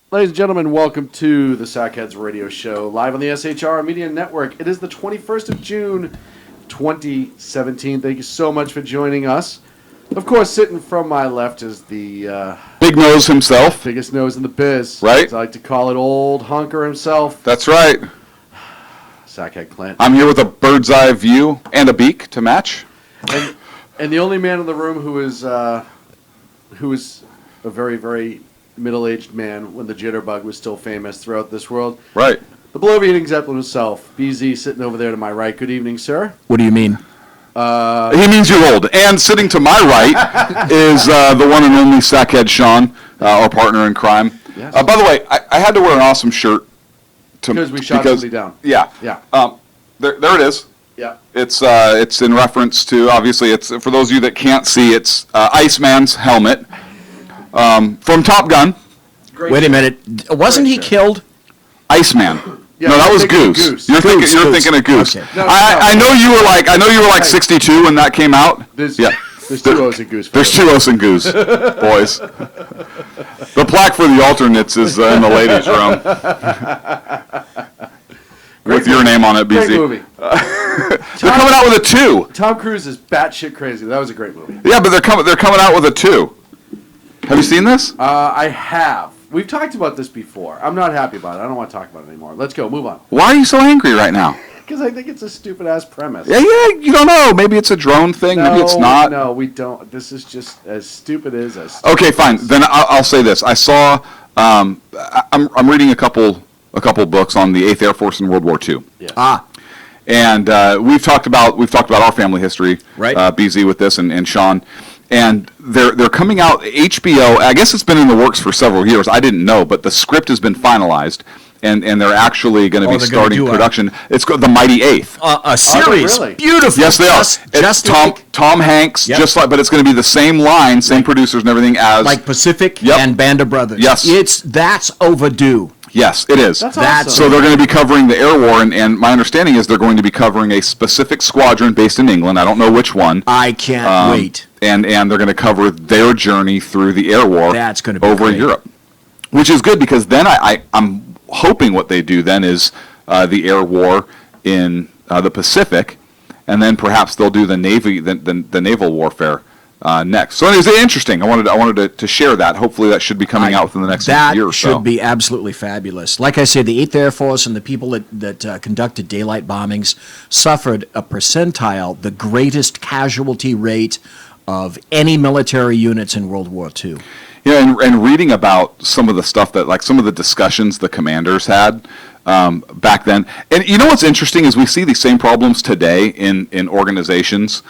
Ladies and gentlemen, welcome to the Sackheads Radio Show, live on the SHR Media Network. It is the 21st of June, 2017. Thank you so much for joining us. Of course, sitting from my left is the Big Nose himself. biggest nose in the biz. Right. As I like to call it, old hunker himself, That's right. Sackhead Clint. I'm here with a bird's eye view and a beak to match. And the only man in the room who is a very, very middle-aged man when the jitterbug was still famous throughout this world. Right. The blow-eating Zeppelin himself, BZ, sitting over there to my right. Good evening, sir. What do you mean? He means you're old. And sitting to my right is the one and only Sackhead Sean, our partner in crime. Yes. By the way, I had to wear an awesome shirt. Because we shot somebody down. Yeah. Yeah. There it is. Yeah. It's in reference to, obviously, it's for those of you that can't see, it's Iceman's helmet from Top Gun. Great Wait a shirt. minute. Wasn't he shirt. killed? Iceman. Yeah, No, that you're was thinking of Goose. Goose. You're Goose. thinking of Goose. Okay. No, I know you were like 62 when that came out. There's, Yeah. there's two O's in Goose. There's two O's and Goose, boys. The plaque for the alternates is in the ladies' room. With your name on it, BZ. Great movie. They're coming out with a 2. Tom Cruise is batshit crazy. That was a great movie. Yeah, but they're coming out with a 2. Have you seen this? I have. We've talked about this before. I'm not happy about it. I don't want to talk about it anymore. Let's go. Move on. Why are you so angry right now? Because I think it's a stupid-ass premise. Yeah, you don't know. Maybe it's a drone thing. Maybe it's not. No, we don't. This is just as stupid as a... Okay, fine. Then I'll say this. I saw. I'm reading a couple books on the 8th Air Force in World War II. Yes. And we've talked about our family history, Right. BZ with this and Sean, and they're coming out. HBO, I guess it's been in the works for several years. I didn't know, but the script has been finalized, and they're actually going to be they're gonna starting do production. It's called The Mighty Eighth. A series. really? Beautiful. Yes, they are. Just Tom Hanks, Yep. but it's going to be the same line, same producers and everything as. like Pacific Yep. and Band of Brothers. Yes. That's overdue. Yes, it is. That's That's awesome. So they're going to be covering the air war, and my understanding is they're going to be covering a specific squadron based in England. I don't know which one. I can't wait. And they're going to cover their journey through the air war That's gonna be over great. Europe, which is good because then I'm hoping what they do then is the air war in the Pacific, and then perhaps they'll do the naval warfare next. So anyways, it's interesting. I wanted to share that. Hopefully that should be coming out within the next year or so. That should be absolutely fabulous. Like I say, the 8th Air Force and the people that conducted daylight bombings suffered a percentile, the greatest casualty rate of any military units in World War II. Yeah, and reading about some of the stuff that, like some of the discussions the commanders had back then. And you know what's interesting is we see these same problems today in organizations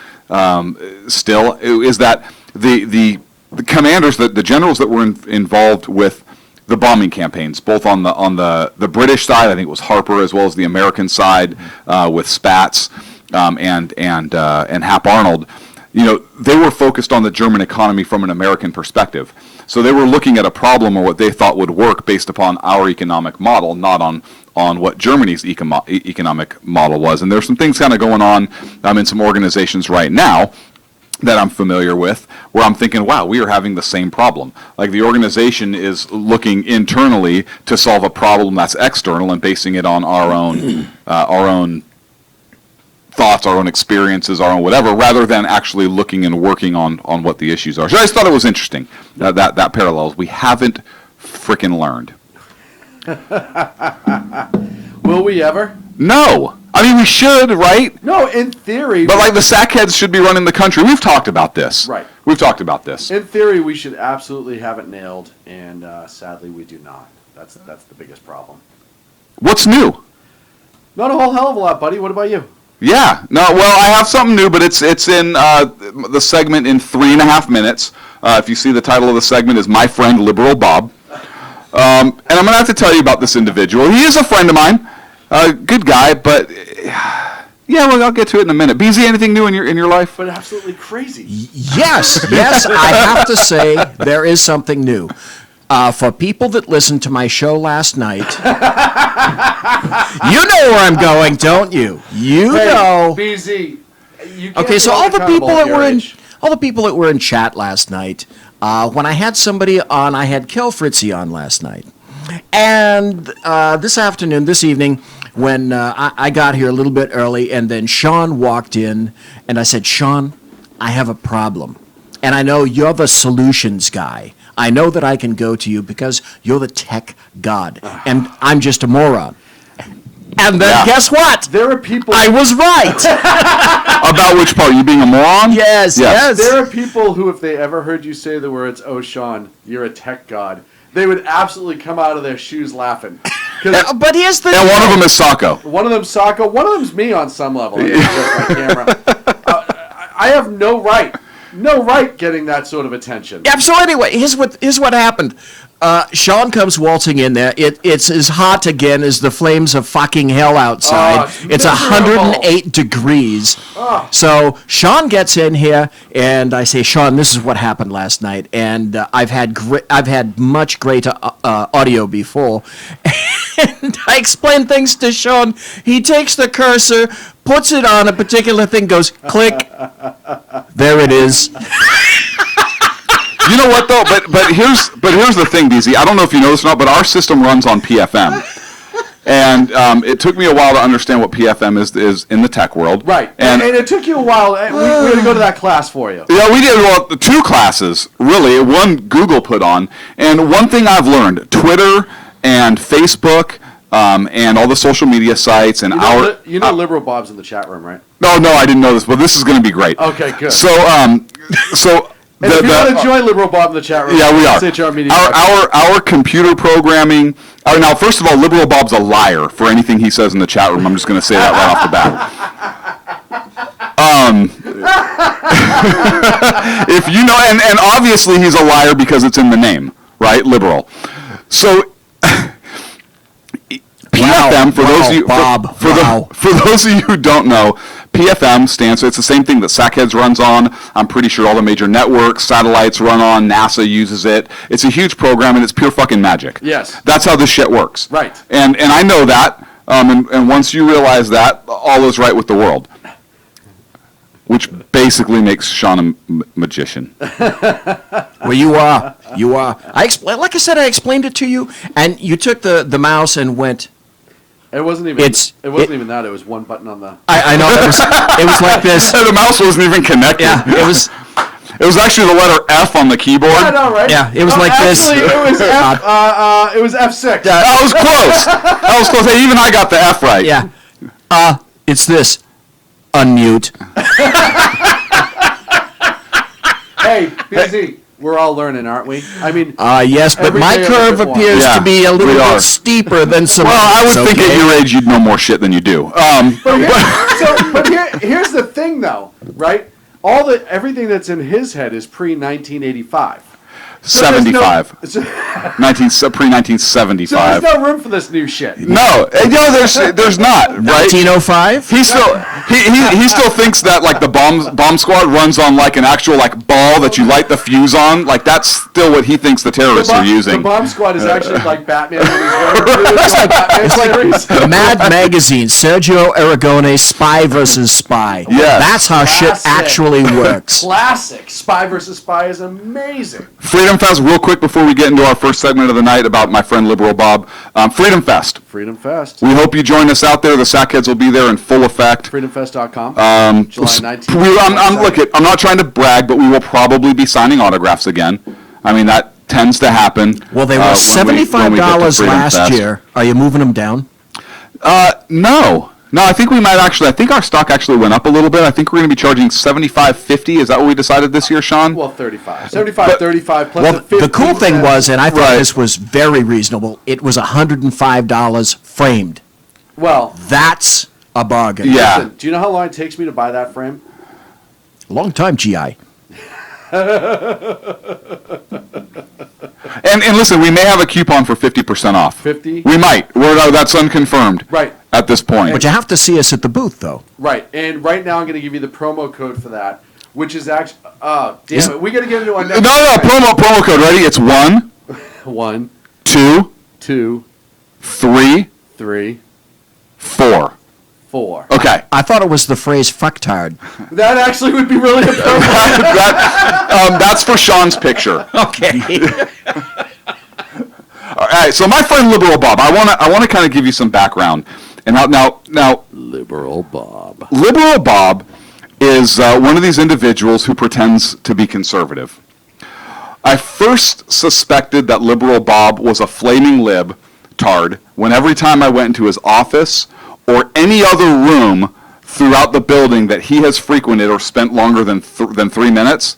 still, is that the commanders, the generals that were involved with the bombing campaigns, both on the British side, I think it was Harper, as well as the American side with Spatz and Hap Arnold. You know, they were focused on the German economy from an American perspective. So they were looking at a problem or what they thought would work based upon our economic model, not on what Germany's economic model was. And there's some things kind of going on in some organizations right now that I'm familiar with, where I'm thinking, wow, we are having the same problem. Like the organization is looking internally to solve a problem that's external and basing it on our own thoughts, our own experiences, our own whatever, rather than actually looking and working on what the issues are. So I just thought it was interesting, that parallels. We haven't frickin' learned. Will we ever? No. I mean, we should, right? No, in theory. But like the sackheads should be running the country. We've talked about this. Right. We've talked about this. In theory, we should absolutely have it nailed, and sadly, we do not. That's the biggest problem. What's new? Not a whole hell of a lot, buddy. What about you? Yeah. No, well, I have something new, but it's in the segment in 3.5 minutes. If you see, the title of the segment is My Friend Liberal Bob. And I'm going to have to tell you about this individual. He is a friend of mine. Good guy, but yeah, well, I'll get to it in a minute. BZ, anything new in your life? But absolutely crazy. Yes, I have to say there is something new. For people that listened to my show last night, you know where I'm going, don't you? You know. BZ. You can't Okay, so be all the people accountable at that your were in age. all the people that were in chat last night, when I had somebody on, I had Kel Fritzy on last night. And this evening, when I got here a little bit early, and then Sean walked in, and I said, Sean, I have a problem. And I know you're the solutions guy. I know that I can go to you because you're the tech god, and I'm just a moron. And then guess what? There are people. I was right. About which part? You being a moron? Yes. There are people who, if they ever heard you say the words, "Oh, Sean, you're a tech god," they would absolutely come out of their shoes laughing. But here's the And one of them is Sacco. One of them's Sacco. One of them's me on some level. I mean, just my camera. I have no right getting that sort of attention. Yeah, so anyway, here's what happened. Sean comes waltzing in there. It's as hot again as the flames of fucking hell outside. It's miserable. 108 degrees. So Sean gets in here, and I say, Sean, this is what happened last night, and I've had much greater audio before. And I explain things to Sean. He takes the cursor, puts it on a particular thing, goes click. There it is. You know what though? But here's the thing, DZ. I don't know if you know this or not, but our system runs on PFM, and it took me a while to understand what PFM is in the tech world. Right, and it took you a while. We had to go to that class for you. Yeah, we did. Well, 2 classes really. One Google put on, and one thing I've learned: Twitter and Facebook, and all the social media sites, and Liberal Bob's in the chat room, right? No, I didn't know this, but this is going to be great. Okay, good. So. And if you want to join Liberal Bob in the chat room, yeah, we are. SHR Media Our computer programming. Now, first of all, Liberal Bob's a liar for anything he says in the chat room. I'm just going to say that right off the bat. If you know, and obviously he's a liar because it's in the name, right? Liberal. So. PFM, for those of you who don't know, PFM stands for, it's the same thing that Sackheads runs on. I'm pretty sure all the major networks, satellites run on, NASA uses it. It's a huge program, and it's pure fucking magic. Yes. That's how this shit works. Right. And I know that, and once you realize that, all is right with the world. Which basically makes Sean a magician. Well, you are. I explained it to you, and you took the mouse and went. It wasn't even. It wasn't even that. It was one button on the. I know. It was like this. The mouse wasn't even connected. Yeah, it was. It was actually the letter F on the keyboard. I know, right? Yeah, it was like this. Actually, it was F6. That was close. Hey, even I got the F right. Yeah. It's this. Unmute. Hey, BZ, we're all learning, aren't we? I mean. Yes, but my curve appears to be a little bit steeper than some. Well, I would think at your age you'd know more shit than you do. But here's the thing, though, right? Everything that's in his head is pre-1985. 75. Pre-1975. So there's no room for this new shit. No, there's not. Right? 1905. He still thinks that like the bomb squad runs on like an actual like ball that you light the fuse on. Like that's still what he thinks the terrorists are using. The bomb squad is actually like Batman. It's like Mad Magazine, Sergio Aragone's Spy versus Spy. Yes. That's how shit actually works. Classic. Spy versus Spy is amazing. Freedom Fest, real quick before we get into our first segment of the night about my friend Liberal Bob. Freedom Fest. Freedom Fest. We hope you join us out there. The Sackheads will be there in full effect. FreedomFest.com. July 19th. I'm not trying to brag, but we will probably be signing autographs again. I mean, that tends to happen. Well, they were $75 last year. Are you moving them down? No, I think we might actually. I think our stock actually went up a little bit. I think we're going to be charging $75.50. Is that what we decided this year, Sean? Well, $35. $35 plus well, the cool thing was, and I thought Right. this was very reasonable, it was $105 framed. Well, That's a bargain. Yeah. listen, do you know how long it takes me to buy that frame? Long time, GI. And listen, we may have a coupon for 50% off. 50? We might. That's unconfirmed. Right. At this point. But you have to see us at the booth, though. Right. And right now I'm going to give you the promo code for that, which is actually... Is- damn it. We got to get into our next... No, promo code. Ready? It's 1, 1, 2, 2, 3, 3, 4. 4. Okay. I thought it was the phrase fucktard. That actually would be really appropriate. That's for Sean's picture. Okay. All right, so my friend Liberal Bob, I want to kind of give you some background. And now, Liberal Bob. Liberal Bob is one of these individuals who pretends to be conservative. I first suspected that Liberal Bob was a flaming libtard when every time I went into his office or any other room throughout the building that he has frequented or spent longer than 3 minutes,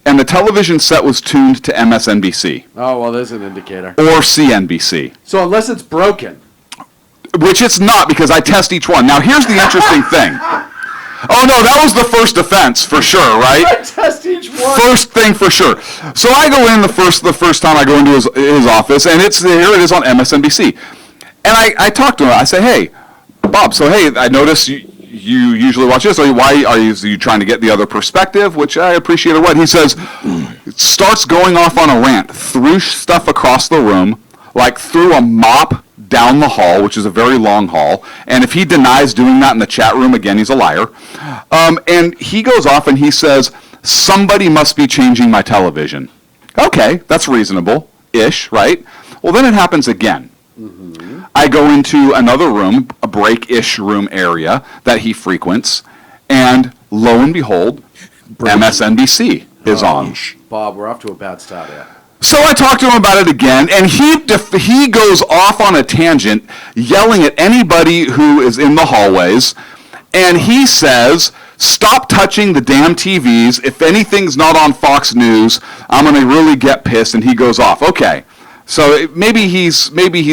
and the television set was tuned to MSNBC. Oh, well, there's an indicator. Or CNBC. So unless it's broken. Which it's not, because I test each one. Now, here's the interesting thing. Oh, no, that was the first offense, for sure, right? I test each one. First thing for sure. So I go in the first time I go into his office, and here it is on MSNBC. And I talk to him. I say, hey, Bob, so hey, I notice you usually watch this. Why are you trying to get the other perspective, which I appreciate or what? He says, starts going off on a rant, threw stuff across the room, like threw a mop down the hall, which is a very long hall. And if he denies doing that in the chat room, again, he's a liar. And he goes off and he says, somebody must be changing my television. Okay, that's reasonable-ish, right? Well, then it happens again. Mm-hmm. I go into another room, a break-ish room area that he frequents, and lo and behold, MSNBC is on. Bob, we're off to a bad start here. So I talked to him about it again, and he goes off on a tangent, yelling at anybody who is in the hallways, and he says, stop touching the damn TVs. If anything's not on Fox News, I'm going to really get pissed, and he goes off. Okay. So maybe he's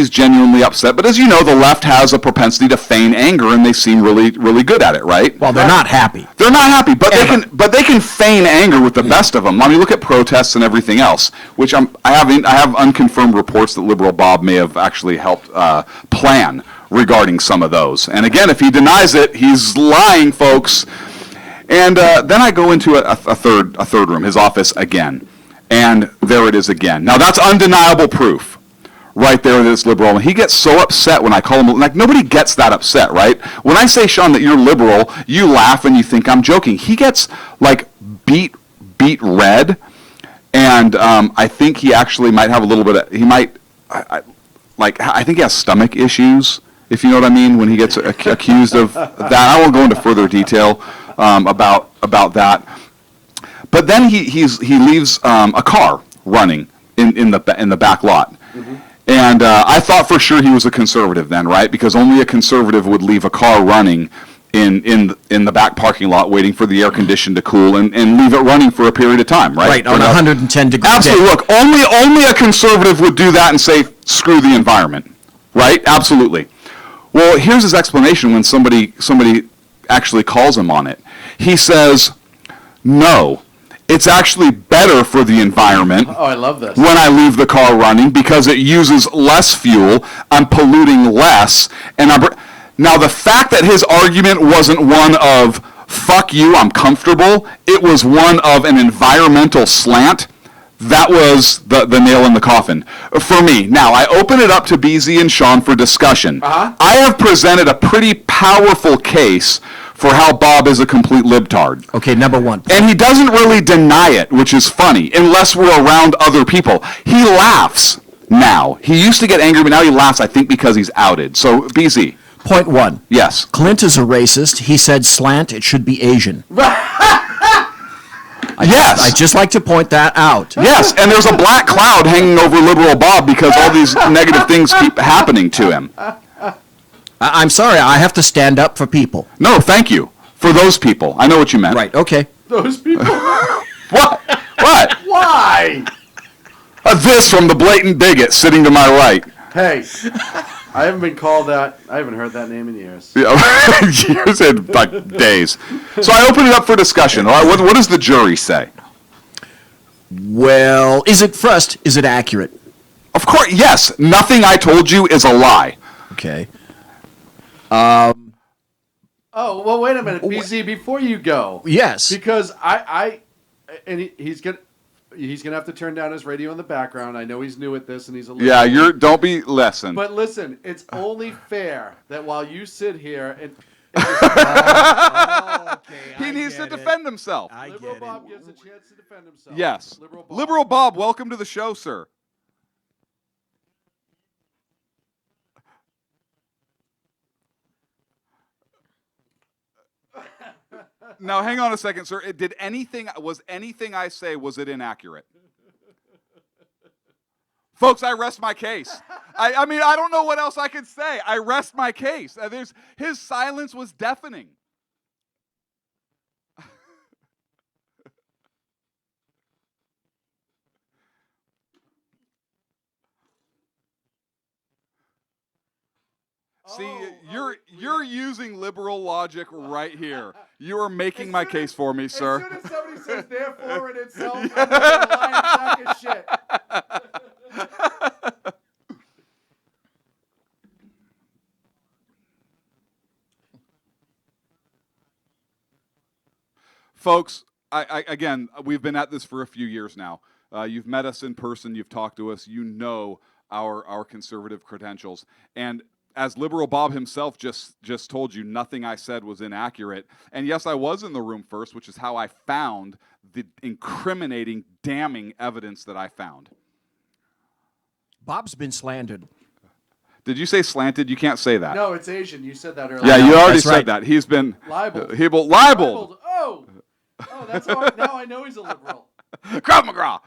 genuinely upset, but as you know, the left has a propensity to feign anger, and they seem really good at it, right? Well, they're not happy. They're not happy, but they can feign anger with the best of them. I mean, look at protests and everything else, which I have unconfirmed reports that Liberal Bob may have actually helped plan regarding some of those. And again, if he denies it, he's lying, folks. And then I go into a third room, his office again. And there it is again. Now, that's undeniable proof right there that it's liberal. And he gets so upset when I call him, like, nobody gets that upset, right? When I say, Sean, that you're liberal, you laugh and you think I'm joking. He gets, like, beat red, and I think he actually might have a little bit of, I think he has stomach issues, if you know what I mean, when he gets accused of that. I won't go into further detail about that. But then he leaves a car running in the back lot, mm-hmm. And I thought for sure he was a conservative then, right? Because only a conservative would leave a car running in the back parking lot, waiting for the air condition to cool and leave it running for a period of time, right? Right, on 110 degrees. Absolutely. Look, only a conservative would do that and say screw the environment, right? Absolutely. Well, here's his explanation when somebody actually calls him on it. He says, no. It's actually better for the environment. Oh, I love this. When I leave the car running because it uses less fuel, I'm polluting less, and now the fact that his argument wasn't one of fuck you, I'm comfortable, it was one of an environmental slant. That was the nail in the coffin for me. Now, I open it up to BZ and Sean for discussion. Uh-huh. I have presented a pretty powerful case for how Bob is a complete libtard. Okay, number one. And he doesn't really deny it, which is funny, unless we're around other people. He laughs now. He used to get angry, but now he laughs, I think, because he's outed. So, BZ. Point one. Yes. Clint is a racist. He said slant, it should be Asian. Yes. I'd just like to point that out. Yes, and there's a black cloud hanging over Liberal Bob because all these negative things keep happening to him. I'm sorry, I have to stand up for people. No, thank you. For those people. I know what you meant. Right, okay. Those people? What? Why? This from the blatant bigot sitting to my right. Hey, I haven't been called that. I haven't heard that name in years. Years and like days. So I open it up for discussion. All right, what does the jury say? Well, is it accurate? Of course, yes. Nothing I told you is a lie. Okay. Oh, well, wait a minute, BZ, before you go. Yes. Because he's gonna have to turn down his radio in the background. I know he's new at this, and he's a little. Yeah, don't be listen. But listen, it's only fair that while you sit here and. He needs to defend himself. Liberal Bob gives a chance to defend himself. Yes. Liberal Bob, welcome to the show, sir. Now, hang on a second, sir. Was anything I say, was it inaccurate? Folks, I rest my case. I mean, I don't know what else I could say. I rest my case. His silence was deafening. See, you're using liberal logic right here. You are making my case for me, sir. As soon as somebody says therefore in itself, I'm like a lying sack of shit. Folks, again, we've been at this for a few years now. You've met us in person. You've talked to us. You know our conservative credentials. And as Liberal Bob himself just told you, nothing I said was inaccurate. And yes, I was in the room first, which is how I found the incriminating, damning evidence that I found. Bob's been slandered. Did you say slanted? You can't say that. No, it's Asian. You said that earlier. Yeah, you already That's said right. that. He's been Libeled. libeled. Libeled. Oh, that's how now I know he's a liberal. Krav Maga.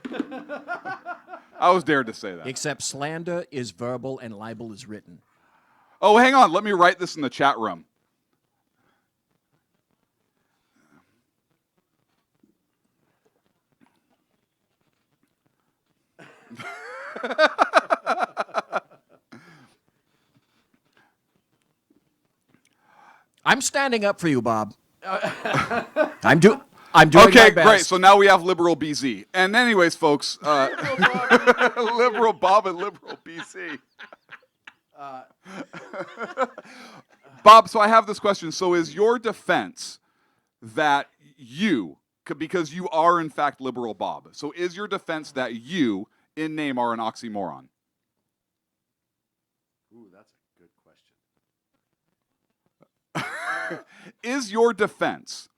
I was dared to say that. Except slander is verbal and libel is written. Oh, hang on. Let me write this in the chat room. I'm standing up for you, Bob. I'm doing my Okay, best. great. So now we have Liberal BZ. And anyways, folks, Liberal Bob and Liberal BC. Bob, so I have this question. So is your defense that you, because you are in fact Liberal Bob, so is your defense that you, in name, are an oxymoron? Ooh, that's a good question. Is your defense,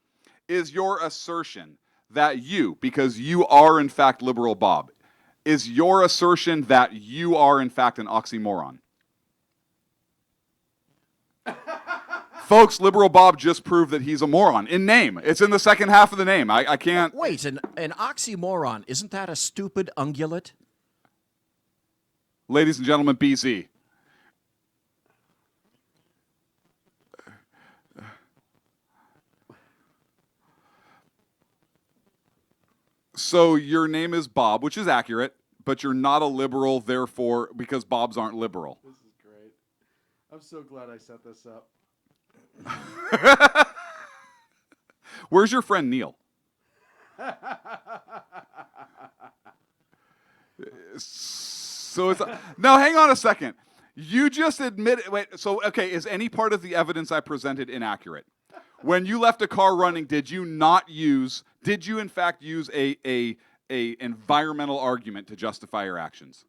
is your assertion that you, because you are in fact Liberal Bob, is your assertion that you are in fact an oxymoron? Folks, Liberal Bob just proved that he's a moron in name. It's in the second half of the name. I can't. Wait, an oxymoron, isn't that a stupid ungulate? Ladies and gentlemen, BZ. So your name is Bob, which is accurate, but you're not a liberal, therefore, because Bobs aren't liberal. This is great. I'm so glad I set this up. Where's your friend Neil? So it's no. Hang on a second. You just admitted. Wait. So okay, is any part of the evidence I presented inaccurate? When you left a car running, did you not use? Did you in fact use a environmental argument to justify your actions?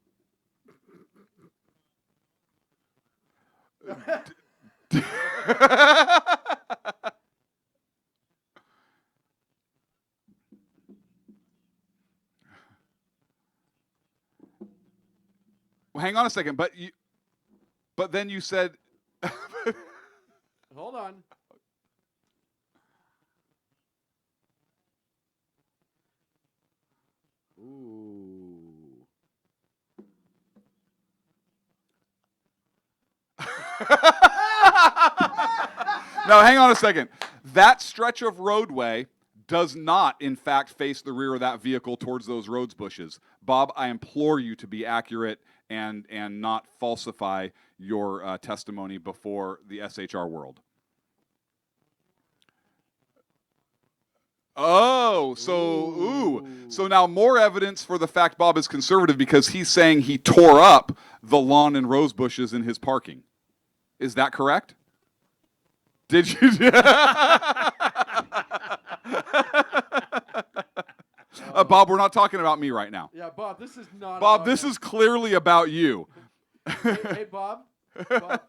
Well, hang on a second, but then you said. Hold on. Ooh. Now, hang on a second. That stretch of roadway does not, in fact, face the rear of that vehicle towards those rose bushes. Bob, I implore you to be accurate and not falsify your testimony before the SHR world. Oh, so now more evidence for the fact Bob is conservative because he's saying he tore up the lawn and rose bushes in his parking. Is that correct? Did you? Bob, we're not talking about me right now. Yeah, Bob, this is not. Bob, about this him. is clearly about you. Hey, Bob. Bob,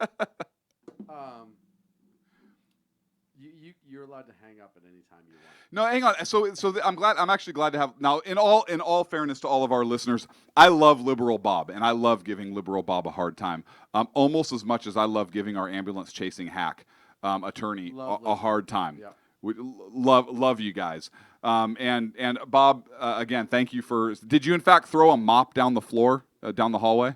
you're allowed to hang up at any time you want. No, hang on. So I'm actually glad to have now. In all fairness to all of our listeners, I love Liberal Bob, and I love giving Liberal Bob a hard time, almost as much as I love giving our ambulance chasing hack attorney a hard time. Yep. We love you guys. And Bob, again, thank you for. Did you in fact throw a mop down the floor, down the hallway?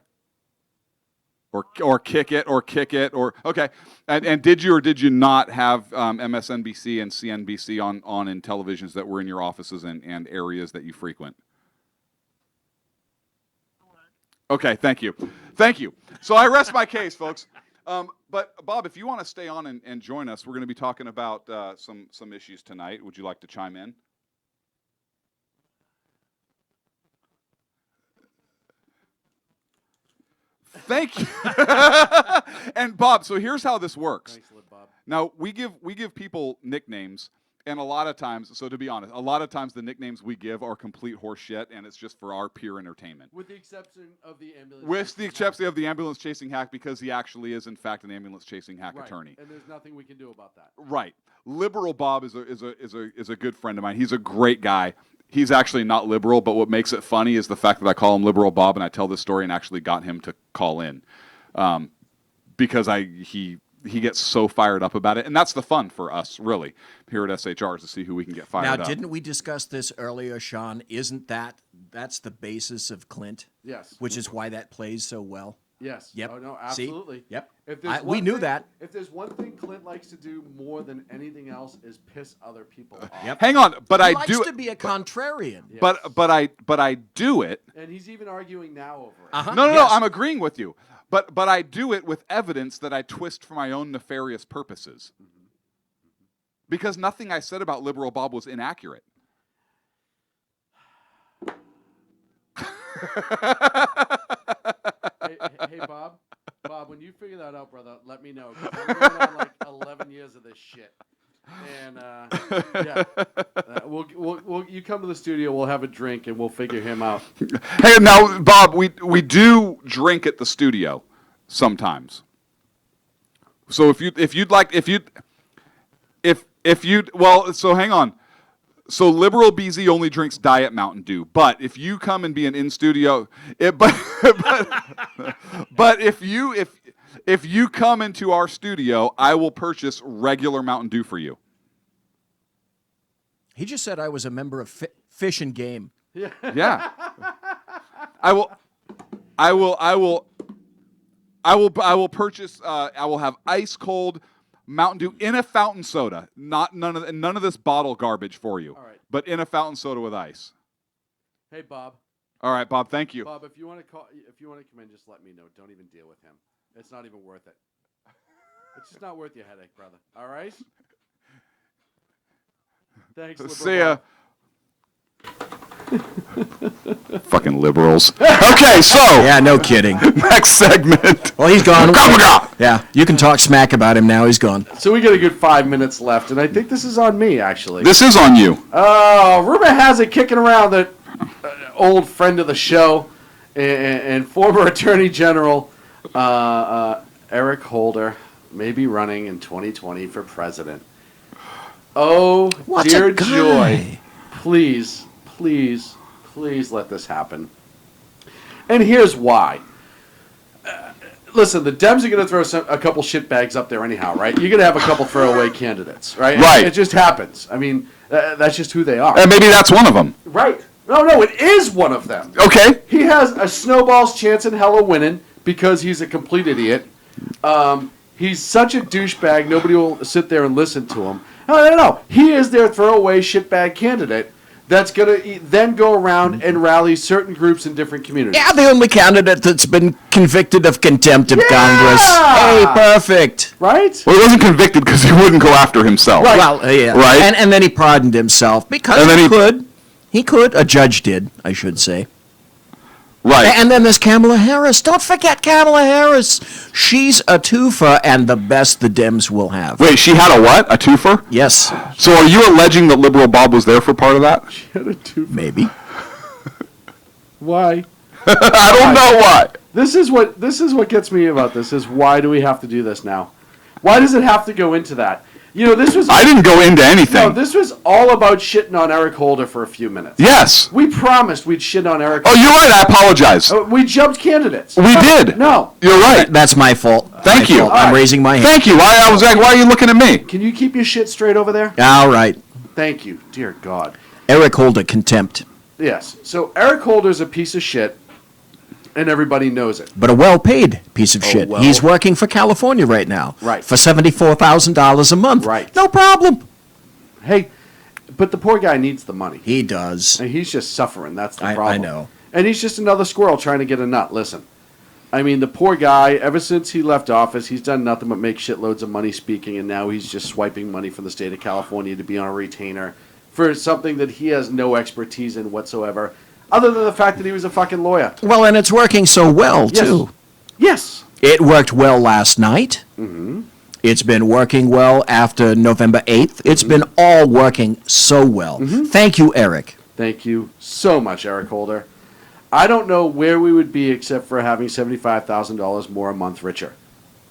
Or kick it, or okay. And did you or did you not have MSNBC and CNBC on in televisions that were in your offices and areas that you frequent? Okay, thank you. So I rest my case, folks. But Bob, if you want to stay on and join us, we're going to be talking about some issues tonight. Would you like to chime in? Thank you. And Bob, so here's how this works. Thanks, Bob. Now we give people nicknames, and a lot of times, so to be honest, a lot of times the nicknames we give are complete horse shit, and it's just for our pure entertainment. With the exception of the ambulance. With the exception of the ambulance chasing hack, because he actually is in fact an ambulance chasing hack attorney. And there's nothing we can do about that. Right. Liberal Bob is a good friend of mine. He's a great guy. He's actually not liberal, but what makes it funny is the fact that I call him Liberal Bob, and I tell this story and actually got him to call in, because he gets so fired up about it, and that's the fun for us, really, here at SHR, is to see who we can get fired up. Now, didn't we discuss this earlier, Sean? Isn't that's the basis of Clint? Yes. Which is why that plays so well. Yes. Yep. Oh, no, See? absolutely. Yep. If there's We one knew thing- that. If there's one thing Clint likes to do more than anything else is piss other people off. Yep. Hang on, but He I likes do to be a contrarian. Yeah. but I do it. And he's even arguing now over it. Uh-huh. No, Yes. I'm agreeing with you. But I do it with evidence that I twist for my own nefarious purposes. Because nothing I said about Liberal Bob was inaccurate. Hey, Bob. Bob, when you figure that out, brother, let me know. 'Cause I'm going on like 11 years of this shit. And yeah, we'll you come to the studio, we'll have a drink, and we'll figure him out. Hey, now, Bob, we do drink at the studio sometimes. So so hang on. So Liberal BZ only drinks Diet Mountain Dew, but if you come and be an in studio, but if you come into our studio, I will purchase regular Mountain Dew for you. He just said I was a member of Fish and Game. Yeah. I will purchase. I will have ice cold Mountain Dew in a fountain soda. None of this bottle garbage for you. All right. But in a fountain soda with ice. Hey, Bob. All right, Bob. Thank you. Bob, if you want to come in, just let me know. Don't even deal with him. It's not even worth it. It's just not worth your headache, brother. All right. Thanks. See ya. Fucking liberals. Okay, so Yeah, no kidding. next segment. Well, he's gone. Gah! Yeah, you can talk smack about him now. He's gone. So we got a good 5 minutes left, and I think this is on me, actually. This is on you. Rumor has it kicking around that old friend of the show and former Attorney General Eric Holder may be running in 2020 for president. Oh, What dear a guy. joy. Please, please, please let this happen. And here's why. Listen, the Dems are going to throw a couple shitbags up there anyhow, right? You're going to have a couple throwaway candidates, right? Right. It just happens. I mean, that's just who they are. And maybe that's one of them. Right. No, it is one of them. Okay. He has a snowball's chance in hell of winning because he's a complete idiot. He's such a douchebag, nobody will sit there and listen to him. No. He is their throwaway shitbag candidate that's going to then go around and rally certain groups in different communities. Yeah, the only candidate that's been convicted of contempt of Yeah! Congress. Hey, perfect. Right? Well, he wasn't convicted because he wouldn't go after himself. Right. Well, yeah. Right. And then he pardoned himself because And then he he- could. He could. A judge did, I should say. Right. And then there's Kamala Harris. Don't forget Kamala Harris. She's a twofer and the best the Dems will have. Wait, she had a what? A twofer? Yes, So are you alleging that Liberal Bob was there for part of that? maybe. Why? I don't know why. This is what gets me about this is why do we have to do this now? Why does it have to go into that? This was... I didn't go into anything. No, this was all about shitting on Eric Holder for a few minutes. Yes. We promised we'd shit on Eric Oh, Holder. you're right. I apologize. We jumped candidates. We did. No. You're right. That's my fault. Thank you. I'm raising my hand. Thank you. I was like, why are you looking at me? Can you keep your shit straight over there? All right. Thank you. Dear God. Eric Holder, contempt. Yes. So Eric Holder's a piece of shit, and everybody knows it. But a well-paid piece of shit. well. He's working for California right now. Right. For $74,000 a month. Right. No problem. Hey, but the poor guy needs the money. He does. And he's just suffering. That's the I problem. know. And he's just another squirrel trying to get a nut. Listen. I mean, the poor guy, ever since he left office, he's done nothing but make shitloads of money speaking, and now he's just swiping money from the state of California to be on a retainer for something that he has no expertise in whatsoever, other than the fact that he was a fucking lawyer. Well, and it's working so well, too. Yes. It worked well last night. Mm-hmm. It's been working well after November 8th. It's been all working so well. Mm-hmm. Thank you, Eric. Thank you so much, Eric Holder. I don't know where we would be except for having $75,000 more a month richer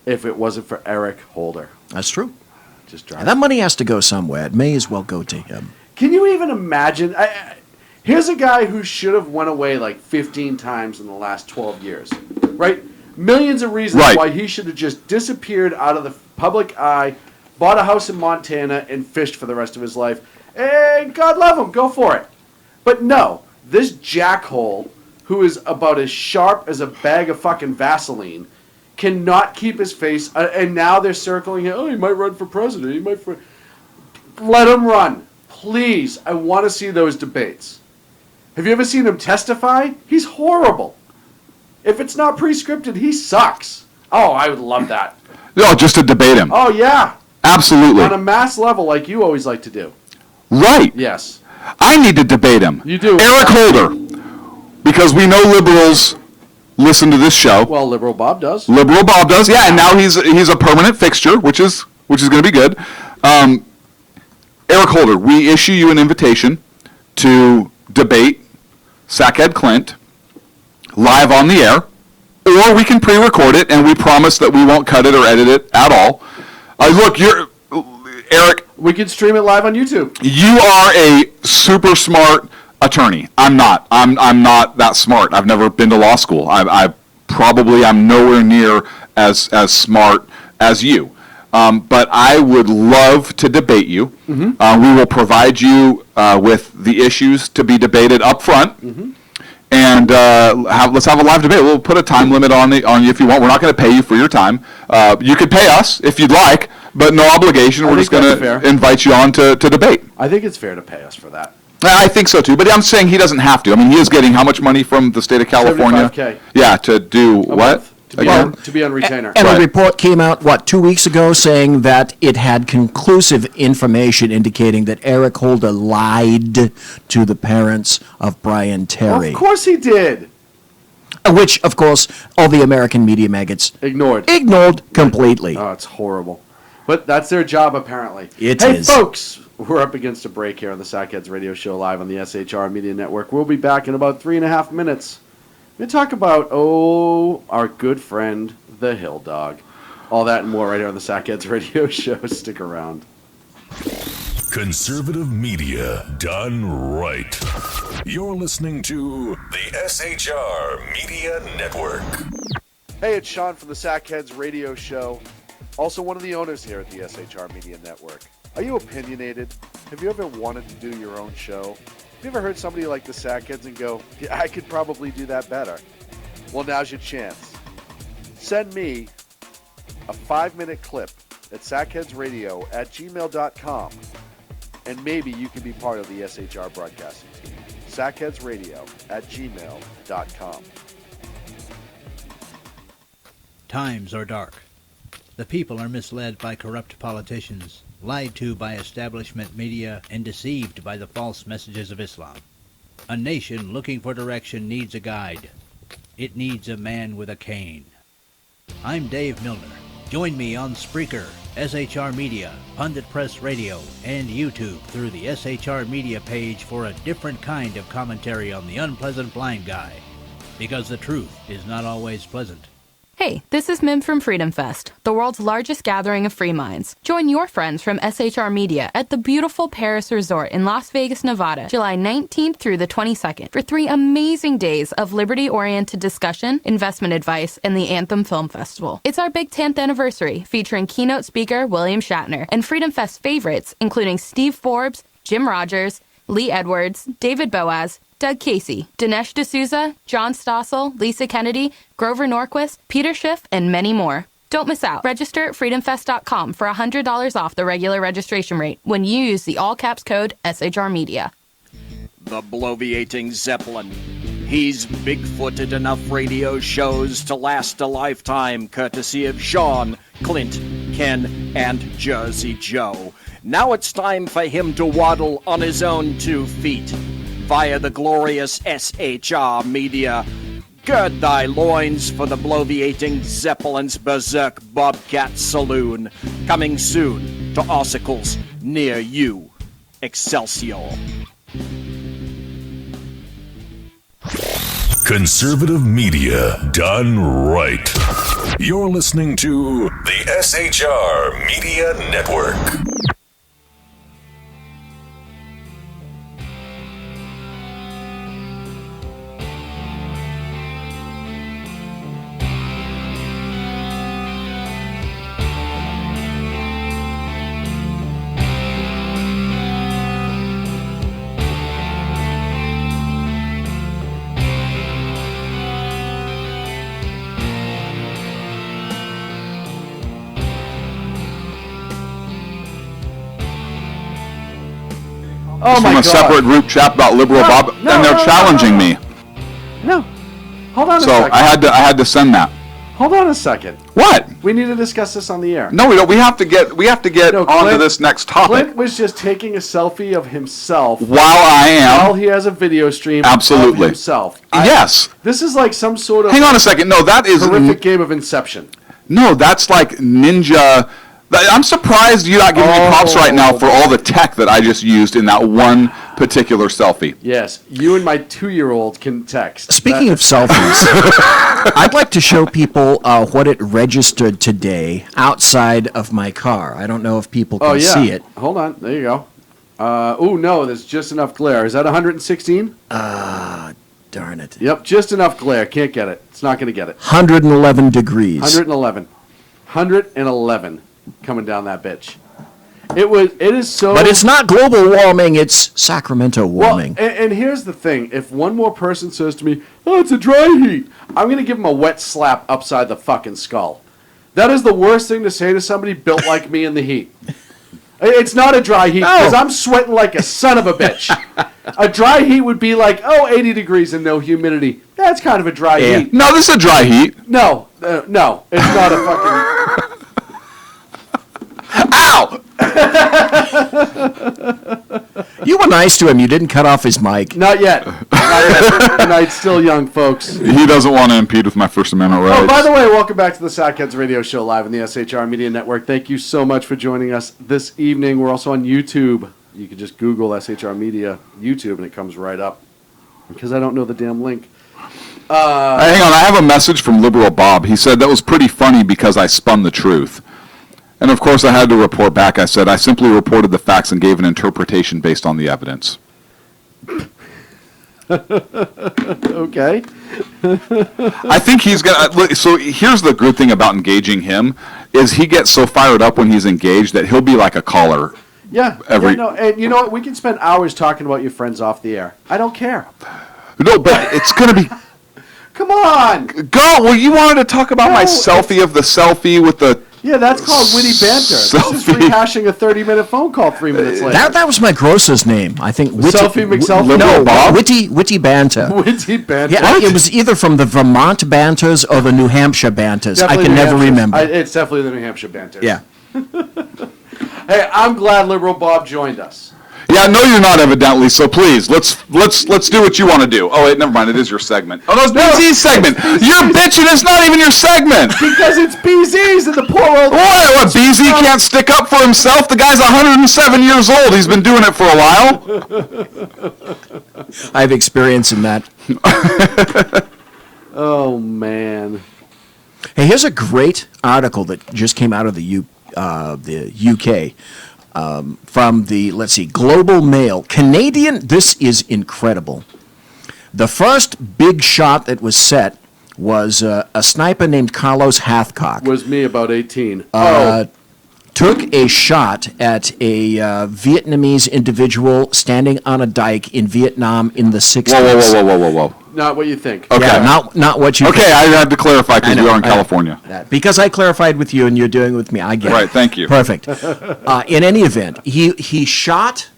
if it wasn't for Eric Holder. That's true. Just drive. And that money has to go somewhere. It may as well go to him. Can you even imagine? Here's a guy who should have went away like 15 times in the last 12 years, right? Millions of reasons why he should have just disappeared out of the public eye, bought a house in Montana, and fished for the rest of his life. And God love him, go for it. But no, this jackhole, who is about as sharp as a bag of fucking Vaseline, cannot keep his face, and now they're circling him. Oh, he might run for president. He might. Let him run. Please, I want to see those debates. Have you ever seen him testify? He's horrible. If it's not pre-scripted, he sucks. Oh, I would love that. No, just to debate him. Oh, yeah. Absolutely. On a mass level like you always like to do. Right. Yes. I need to debate him. You do. Eric Holder. Because we know liberals listen to this show. Well, Liberal Bob does. Liberal Bob does, yeah, and now he's a permanent fixture, which is going to be good. Eric Holder, we issue you an invitation to debate Sackhead Clint live on the air, or we can pre-record it, and we promise that we won't cut it or edit it at all. Look, Eric. We can stream it live on YouTube. You are a super smart attorney. I'm not. I'm not that smart. I've never been to law school. I'm nowhere near as smart as you. But I would love to debate you. Mm-hmm. We will provide you with the issues to be debated up front. Mm-hmm. And let's have a live debate. We'll put a time limit on you if you want. We're not going to pay you for your time. You could pay us if you'd like, but no obligation. We're just going to invite you on to debate. I think it's fair to pay us for that. I think so too, but I'm saying he doesn't have to. I mean, he is getting how much money from the state of California? $75K. Yeah, to do what? To be on retainer. And a report came out, 2 weeks ago, saying that it had conclusive information indicating that Eric Holder lied to the parents of Brian Terry. Well, of course he did. Which, of course, all the American media maggots ignored completely. Oh, it's horrible. But that's their job, apparently. It is. Hey, folks, we're up against a break here on the Sackheads Radio Show live on the SHR Media Network. We'll be back in about 3.5 minutes. We're going to talk about, our good friend, the Hill Dog. All that and more right here on the Sackheads Radio Show. Stick around. Conservative media done right. You're listening to the SHR Media Network. Hey, it's Sean from the Sackheads Radio Show. Also one of the owners here at the SHR Media Network. Are you opinionated? Have you ever wanted to do your own show? Have you ever heard somebody like the Sackheads and go, yeah, I could probably do that better? Well, now's your chance. Send me a 5-minute clip at sackheadsradio@gmail.com, and maybe you can be part of the SHR broadcasting team. sackheadsradio@gmail.com. Times are dark. The people are misled by corrupt politicians, lied to by establishment media, and deceived by the false messages of Islam. A nation looking for direction needs a guide. It needs a man with a cane. I'm Dave Milner. Join me on Spreaker, SHR Media, Pundit Press Radio, and YouTube through the SHR Media page for a different kind of commentary on the unpleasant blind guy. Because the truth is not always pleasant. Hey, this is Mim from Freedom Fest, the world's largest gathering of free minds. Join your friends from SHR Media at the beautiful Paris Resort in Las Vegas, Nevada, July 19th through the 22nd for 3 amazing days of liberty-oriented discussion, investment advice, and the Anthem Film Festival. It's our big 10th anniversary, featuring keynote speaker William Shatner and Freedom Fest favorites, including Steve Forbes, Jim Rogers, Lee Edwards, David Boaz, Doug Casey, Dinesh D'Souza, John Stossel, Lisa Kennedy, Grover Norquist, Peter Schiff, and many more. Don't miss out. Register at freedomfest.com for $100 off the regular registration rate when you use the all-caps code SHR Media. The bloviating Zeppelin. He's big-footed enough radio shows to last a lifetime, courtesy of Sean, Clint, Ken, and Jersey Joe. Now it's time for him to waddle on his own 2 feet via the glorious SHR Media. Gird thy loins for the bloviating Zeppelin's Berserk Bobcat Saloon, coming soon to ossicles near you. Excelsior. Conservative media done right. You're listening to the SHR Media Network. Oh From my a God. separate group chat about liberal Bob, and they're challenging me. No. Hold on a So second. I had to send that. Hold on a second. What? We need to discuss this on the air. No, we don't. We have to get No, onto Clint- this next topic. Clint was just taking a selfie of himself While I while am. he has a video stream Absolutely. of himself. Yes. This is like some sort of Hang on a second. No, that is horrific game of Inception. no. That's like ninja. I'm surprised you're not giving me props right now for all the tech that I just used in that one particular selfie. Yes, you and my 2-year-old can text. Speaking of selfies, I'd like to show people what it registered today outside of my car. I don't know if people can see it. Hold on. There you go. Oh, no, there's just enough glare. Is that 116? Darn it. Yep, just enough glare. Can't get it. It's not going to get it. 111 degrees. 111. 111 coming down that bitch. It is so... But it's not global warming, it's Sacramento Well, warming. and here's the thing. If one more person says to me, oh, it's a dry heat, I'm going to give him a wet slap upside the fucking skull. That is the worst thing to say to somebody built like me in the heat. It's not a dry heat, because I'm sweating like a son of a bitch. A dry heat would be like, 80 degrees and no humidity. That's kind of a dry heat. No, this is a dry heat. No, no, it's not a fucking... Ow! You were nice to him. You didn't cut off his mic. Not yet. Not yet. The night's still young, folks. He doesn't want to impede with my First Amendment rights. Oh, by the way, welcome back to the Sackheads Radio Show live on the SHR Media Network. Thank you so much for joining us this evening. We're also on YouTube. You can just Google SHR Media YouTube and it comes right up. Because I don't know the damn link. Hang on, I have a message from Liberal Bob. He said that was pretty funny because I spun the truth. And of course I had to report back. I said I simply reported the facts and gave an interpretation based on the evidence. Okay. I think he's gonna. So here's the good thing about engaging him is he gets so fired up when he's engaged that he'll be like a caller. Yeah. And you know what? We can spend hours talking about your friends off the air. I don't care. No, but it's gonna be. Come on. Go. Well, you wanted to talk about my No, selfie of the selfie with the. Yeah, that's called witty banter. This is Selfie. rehashing a 30-minute phone call 3 minutes later. That was my grocer's name. I think Selfie McSelfie? No, Liberal Bob? Witty Banter. Witty banter. Yeah, it was either from the Vermont Banters or the New Hampshire Banters. Definitely I can New never Hampshire. remember. It's definitely the New Hampshire banter. Yeah. Hey, I'm glad Liberal Bob joined us. Yeah, no, you're not evidently. So please, let's do what you want to do. Oh wait, never mind. It is your segment. Oh no, it's BZ's segment. You're bitching. It's not even your segment. Because it's BZ's and the poor old... What? BZ can't stick up for himself? The guy's 107 years old. He's been doing it for a while. I have experience in that. Oh, man. Hey, here's a great article that just came out of the UK from the, let's see, Global Mail. Canadian, this is incredible. The first big shot that was set was a sniper named Carlos Hathcock. Was me about 18. Took a shot at a Vietnamese individual standing on a dike in Vietnam in the 60s. Whoa. Not what you think. Okay. Yeah, not what you Okay, I had to clarify because we are in I know. California. Because I clarified with you and you're doing it with me, I get it. Right, thank you. Perfect. In any event, he shot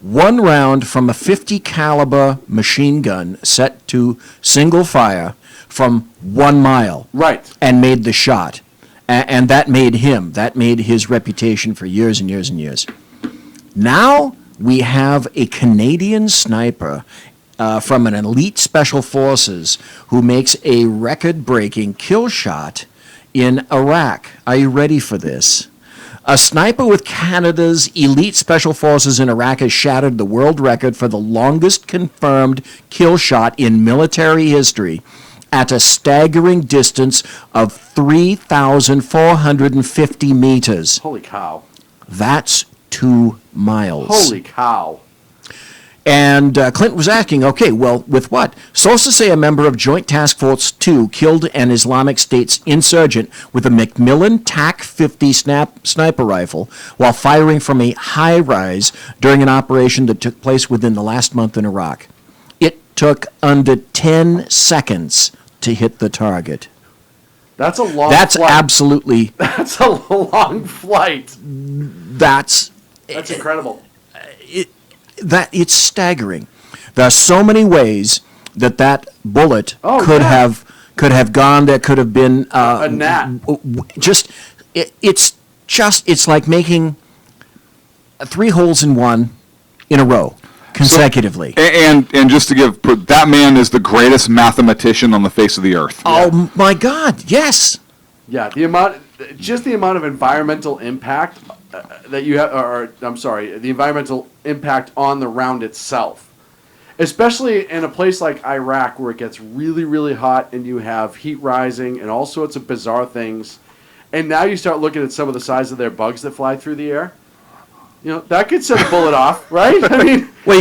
one round from a .50 caliber machine gun set to single fire from 1 mile. Right. And made the shot. And that made his reputation for years and years and years. Now we have a Canadian sniper from an elite special forces who makes a record-breaking kill shot in Iraq. Are you ready for this? A sniper with Canada's elite special forces in Iraq has shattered the world record for the longest confirmed kill shot in military history at a staggering distance of 3,450 meters. Holy cow. That's 2 miles. Holy cow. And Clinton was asking, okay, well, with what? Sources say a member of Joint Task Force 2 killed an Islamic State's insurgent with a Macmillan TAC-50 sniper rifle while firing from a high-rise during an operation that took place within the last month in Iraq. It took under 10 seconds to hit the target. That's a long That's flight. absolutely... That's a long flight. That's incredible. It's staggering. There are so many ways that bullet could have gone. There could have been a gnat. It's like making 3 holes in one in a row consecutively. And just to give, that man is the greatest mathematician on the face of the earth. Oh my God! Yes. Yeah, the amount of environmental impact that you have, the environmental impact on the round itself, especially in a place like Iraq where it gets really, really hot and you have heat rising and all sorts of bizarre things, and now you start looking at some of the size of their bugs that fly through the air. You know, that could set a bullet off, right? I mean, well,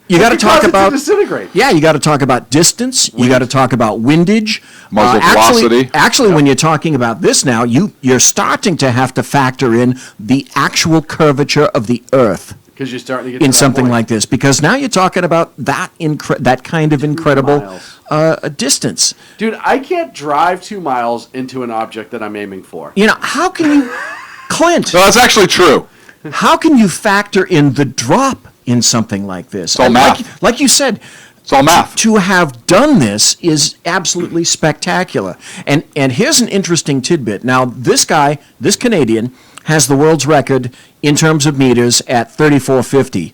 you got to talk about disintegrate. Yeah, you got to talk about distance. You got to talk about windage, muzzle velocity. Actually, when you're talking about this now, you're starting to have to factor in the actual curvature of the Earth. Because you're starting to get in to something point. like this, because now you're talking about that kind of incredible distance. Dude, I can't drive 2 miles into an object that I'm aiming for. You know, how can you, Clint? No, that's actually true. How can you factor in the drop in something like this? It's all math. Like you said, it's all math. To have done this is absolutely spectacular. And here's an interesting tidbit. Now, this Canadian, has the world's record in terms of meters at 3,450.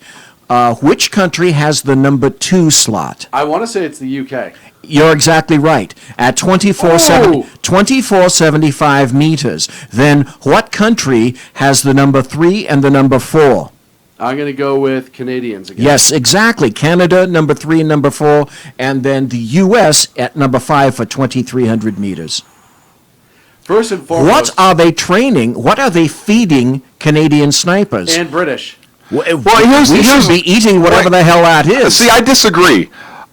Which country has the number 2 slot? I want to say it's the UK. You're exactly right. At 2475 meters. Then what country has the number 3 and the number 4? I'm going to go with Canadians again. Yes, exactly. Canada, number 3 and number 4, and then the U.S. at number 5 for 2,300 meters. First and foremost. What are they training? What are they feeding Canadian snipers? And British. We should be eating whatever the hell that is. See, I disagree.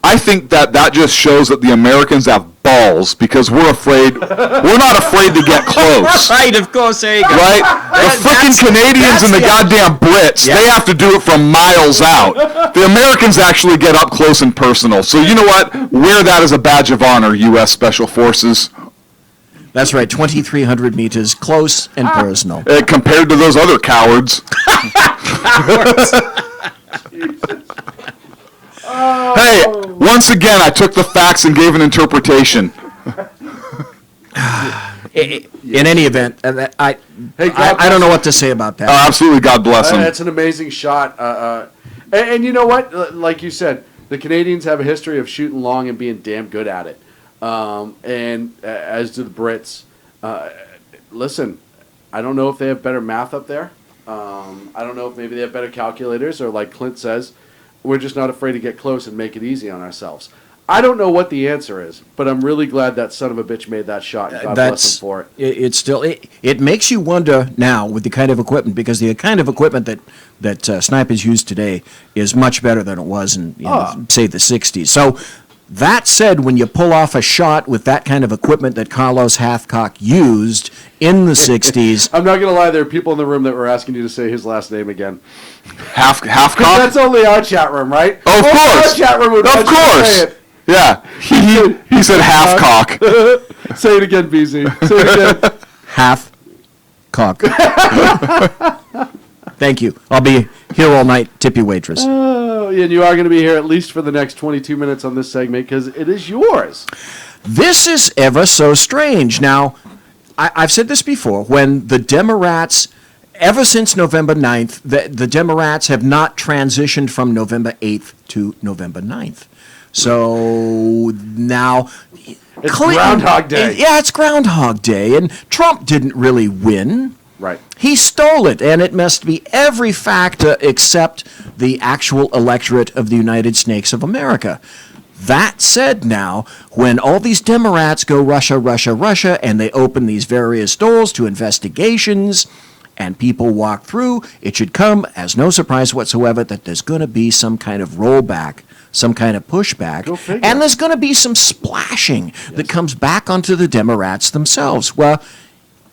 I think that just shows that the Americans have balls because we're not afraid to get close. Right, of course, there you go. Right? The freaking Canadians and the goddamn Brits, they have to do it from miles out. The Americans actually get up close and personal. So you know what? Wear that as a badge of honor, U.S. Special Forces. That's right, 2,300 meters, close and personal. Compared to those other cowards. Hey, once again, I took the facts and gave an interpretation. In any event, I don't know what to say about that. Absolutely, God bless them. That's an amazing shot. And you know what? Like you said, the Canadians have a history of shooting long and being damn good at it. And as do the Brits. Listen, I don't know if they have better math up there. I don't know if maybe they have better calculators, or like Clint says, we're just not afraid to get close and make it easy on ourselves. I don't know what the answer is, but I'm really glad that son of a bitch made that shot. And God bless him for it. It's still it makes you wonder now with the kind of equipment, because the kind of equipment that snipers use today is much better than it was in say the 60s. So that said, when you pull off a shot with that kind of equipment that Carlos Hathcock used in the 60s, I'm not going to lie, there are people in the room that were asking you to say his last name again. Halfcock? That's only our chat room, right? Oh, of course. Our chat room would Of want you to course. say it. Yeah. He said half-cock. Say it again, BZ. Say it again. Hathcock. Thank you. I'll be here all night, tip you waitress. Oh, and you are going to be here at least for the next 22 minutes on this segment because it is yours. This is ever so strange. Now, I've said this before. When the Democrats, ever since November 9th, the Democrats have not transitioned from November 8th to November 9th. So now... It's Groundhog Day. It's Groundhog Day, and Trump didn't really win. Right. He stole it, and it must be every factor except the actual electorate of the United States of America. That said, now, when all these Democrats go Russia, Russia, Russia, and they open these various doors to investigations, and people walk through, it should come as no surprise whatsoever that there's going to be some kind of rollback, some kind of pushback, Go figure. and there's going to be some splashing that comes back onto the Democrats themselves. Well,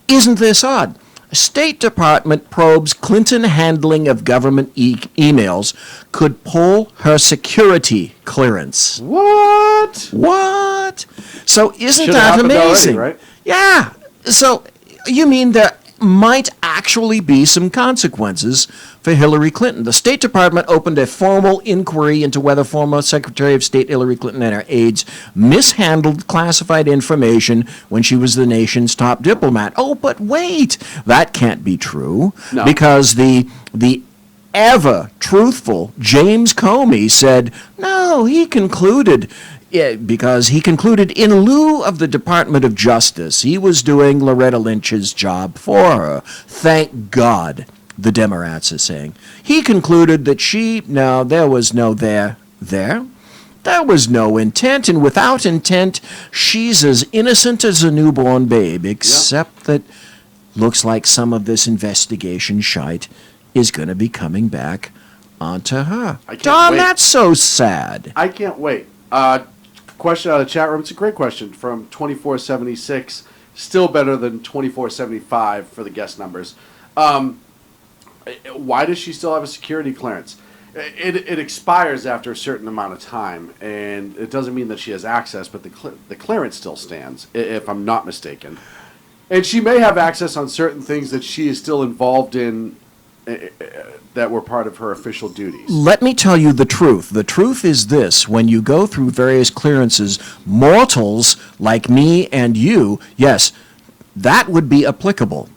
isn't this odd? State Department probes Clinton handling of government emails could pull her security clearance. What? What? So isn't Should've that happened amazing? already, right? Yeah. So you mean there might actually be some consequences for Hillary Clinton. The State Department opened a formal inquiry into whether former Secretary of State Hillary Clinton and her aides mishandled classified information when she was the nation's top diplomat. Oh, but wait, that can't be true. No. Because the ever truthful James Comey said, no, he concluded... Yeah, because he concluded in lieu of the Department of Justice, he was doing Loretta Lynch's job for her. Thank God, the Democrats are saying. He concluded that there was no there. There was no intent, and without intent, she's as innocent as a newborn babe, except that looks like some of this investigation shite is going to be coming back onto her. Don, wait. that's so sad. I can't wait. Question out of the chat room. It's a great question from 2476. Still better than 2475 for the guest numbers. Why does she still have a security clearance? It expires after a certain amount of time, and it doesn't mean that she has access, but the clearance still stands, if I'm not mistaken. And she may have access on certain things that she is still involved in that were part of her official duties. Let me tell you the truth. The truth is this. When you go through various clearances, mortals like me and you, yes, that would be applicable.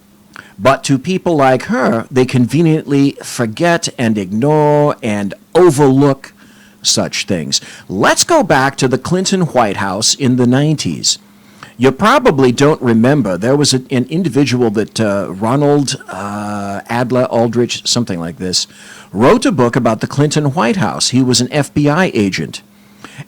But to people like her, they conveniently forget and ignore and overlook such things. Let's go back to the Clinton White House in the 90s. You probably don't remember, there was an individual that Ronald Adler Aldrich, something like this, wrote a book about the Clinton White House. He was an FBI agent.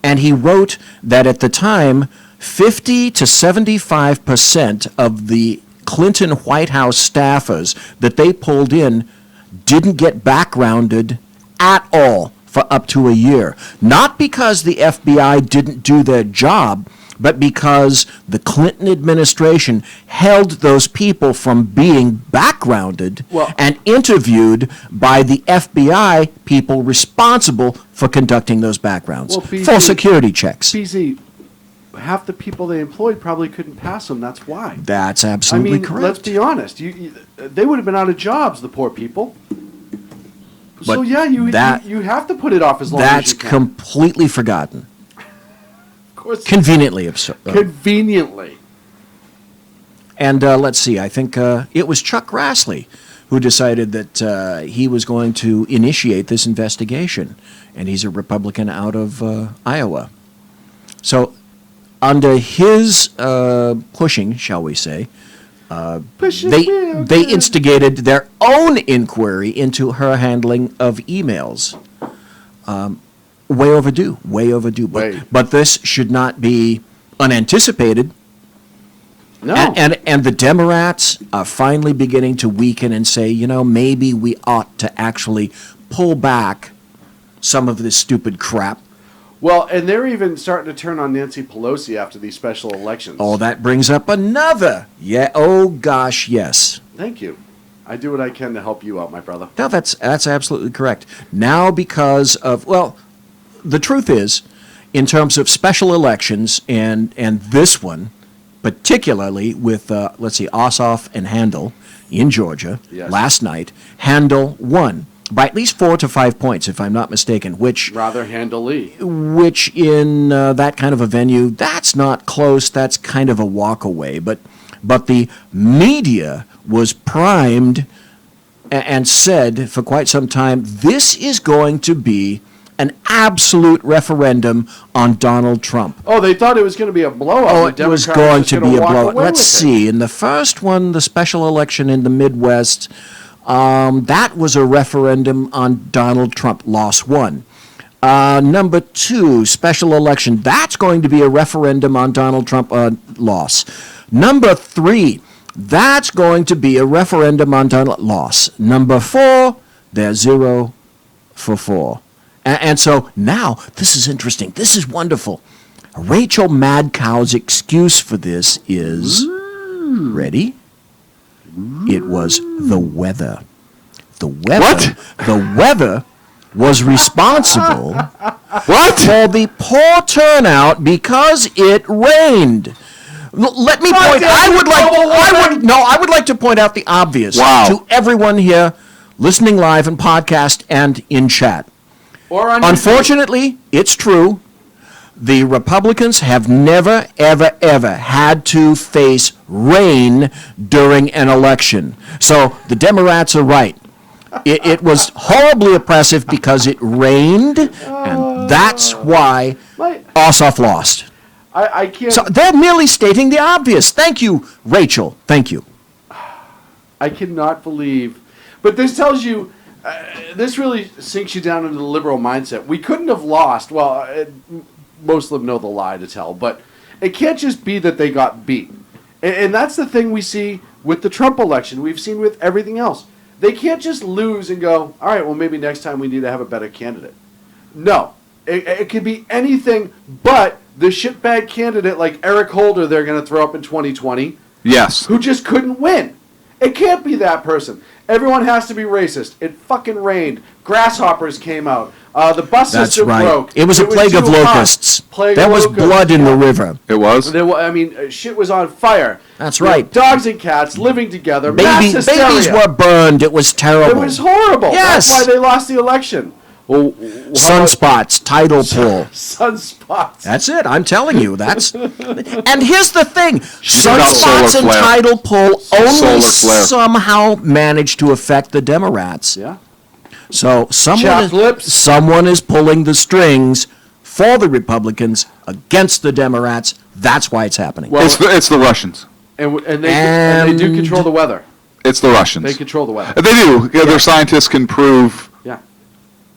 And he wrote that at the time, 50 to 75% of the Clinton White House staffers that they pulled in didn't get backgrounded at all for up to a year. Not because the FBI didn't do their job, but because the Clinton administration held those people from being backgrounded and interviewed by the FBI people responsible for conducting those backgrounds for security checks. BZ, half the people they employed probably couldn't pass them. That's why. That's absolutely correct. Let's be honest. They would have been out of jobs, the poor people. So But yeah, you have to put it off as long as That's you can. completely forgotten. Of course. Conveniently absurd. Conveniently. And let's see, I think it was Chuck Grassley who decided that he was going to initiate this investigation. And he's a Republican out of Iowa. So under his pushing, shall we say, they instigated their own inquiry into her handling of emails. Way overdue. Way overdue. Way. But this should not be unanticipated. No. And the Democrats are finally beginning to weaken and say, maybe we ought to actually pull back some of this stupid crap. Well, and they're even starting to turn on Nancy Pelosi after these special elections. Oh, that brings up another. Yeah. Oh, gosh, yes. Thank you. I do what I can to help you out, my brother. No, that's absolutely correct. Now, because of, the truth is, in terms of special elections and this one, particularly with, Ossoff and Handel in Georgia Yes. last night, Handel won by at least 4 to 5 points, if I'm not mistaken, which Rather handily. in that kind of a venue, that's not close, that's kind of a walk away. But the media was primed and said for quite some time, this is going to be an absolute referendum on Donald Trump. Oh, they thought it was going to be a blowout. Oh, The it was Democrats going just to gonna be a walk blowout. away Let's with it. see. In the first one, the special election in the Midwest, that was a referendum on Donald Trump. Lost one. Number 2, special election. That's going to be a referendum on Donald Trump. Loss. Number 3, that's going to be a referendum on Donald. Loss. Number 4, they're 0 for 4. And so now, this is interesting. This is wonderful. Rachel Madcow's excuse for this is, ready? It was the weather. The weather. What? The weather was responsible What? for the poor turnout because it rained. Let me point. I would like to point out the obvious Wow. to everyone here, listening live and podcast and in chat. Or on Unfortunately, it's true. The Republicans have never, ever, ever had to face rain during an election. So the Democrats are right. It was horribly oppressive because it rained, and that's why Ossoff lost. I can't. So they're merely stating the obvious. Thank you, Rachel. Thank you. I cannot believe. But this tells you, this really sinks you down into the liberal mindset. We couldn't have lost. Well, most of them know the lie to tell, but it can't just be that they got beat. And that's the thing we see with the Trump election. We've seen with everything else. They can't just lose and go, all right, well, maybe next time we need to have a better candidate. No. It could be anything but the shitbag candidate like Eric Holder they're going to throw up in 2020. Yes. Who just couldn't win. It can't be that person. Everyone has to be racist. It fucking rained. Grasshoppers came out. The bus That's system right. broke. It was a plague of too hot. locusts. Plague There of was locusts. blood in the river. It was? Shit was on fire. That's You know, right. dogs and cats living together. Mass Babies hysteria. were burned. It was terrible. It was horrible. Yes. That's why they lost the election. Well, Sunspots, tidal pull. Sunspots. That's it. I'm telling you. That's. And here's the thing: Shoot out sunspots solar and flare. tidal pull Solar only flare. somehow manage to affect the Democrats. Yeah. So Chapped lips. someone is pulling the strings for the Republicans against the Democrats. That's why it's happening. Well, It's the Russians. and they do control the weather. It's the Russians. They control the weather. They do. Yeah, their scientists can prove Yeah.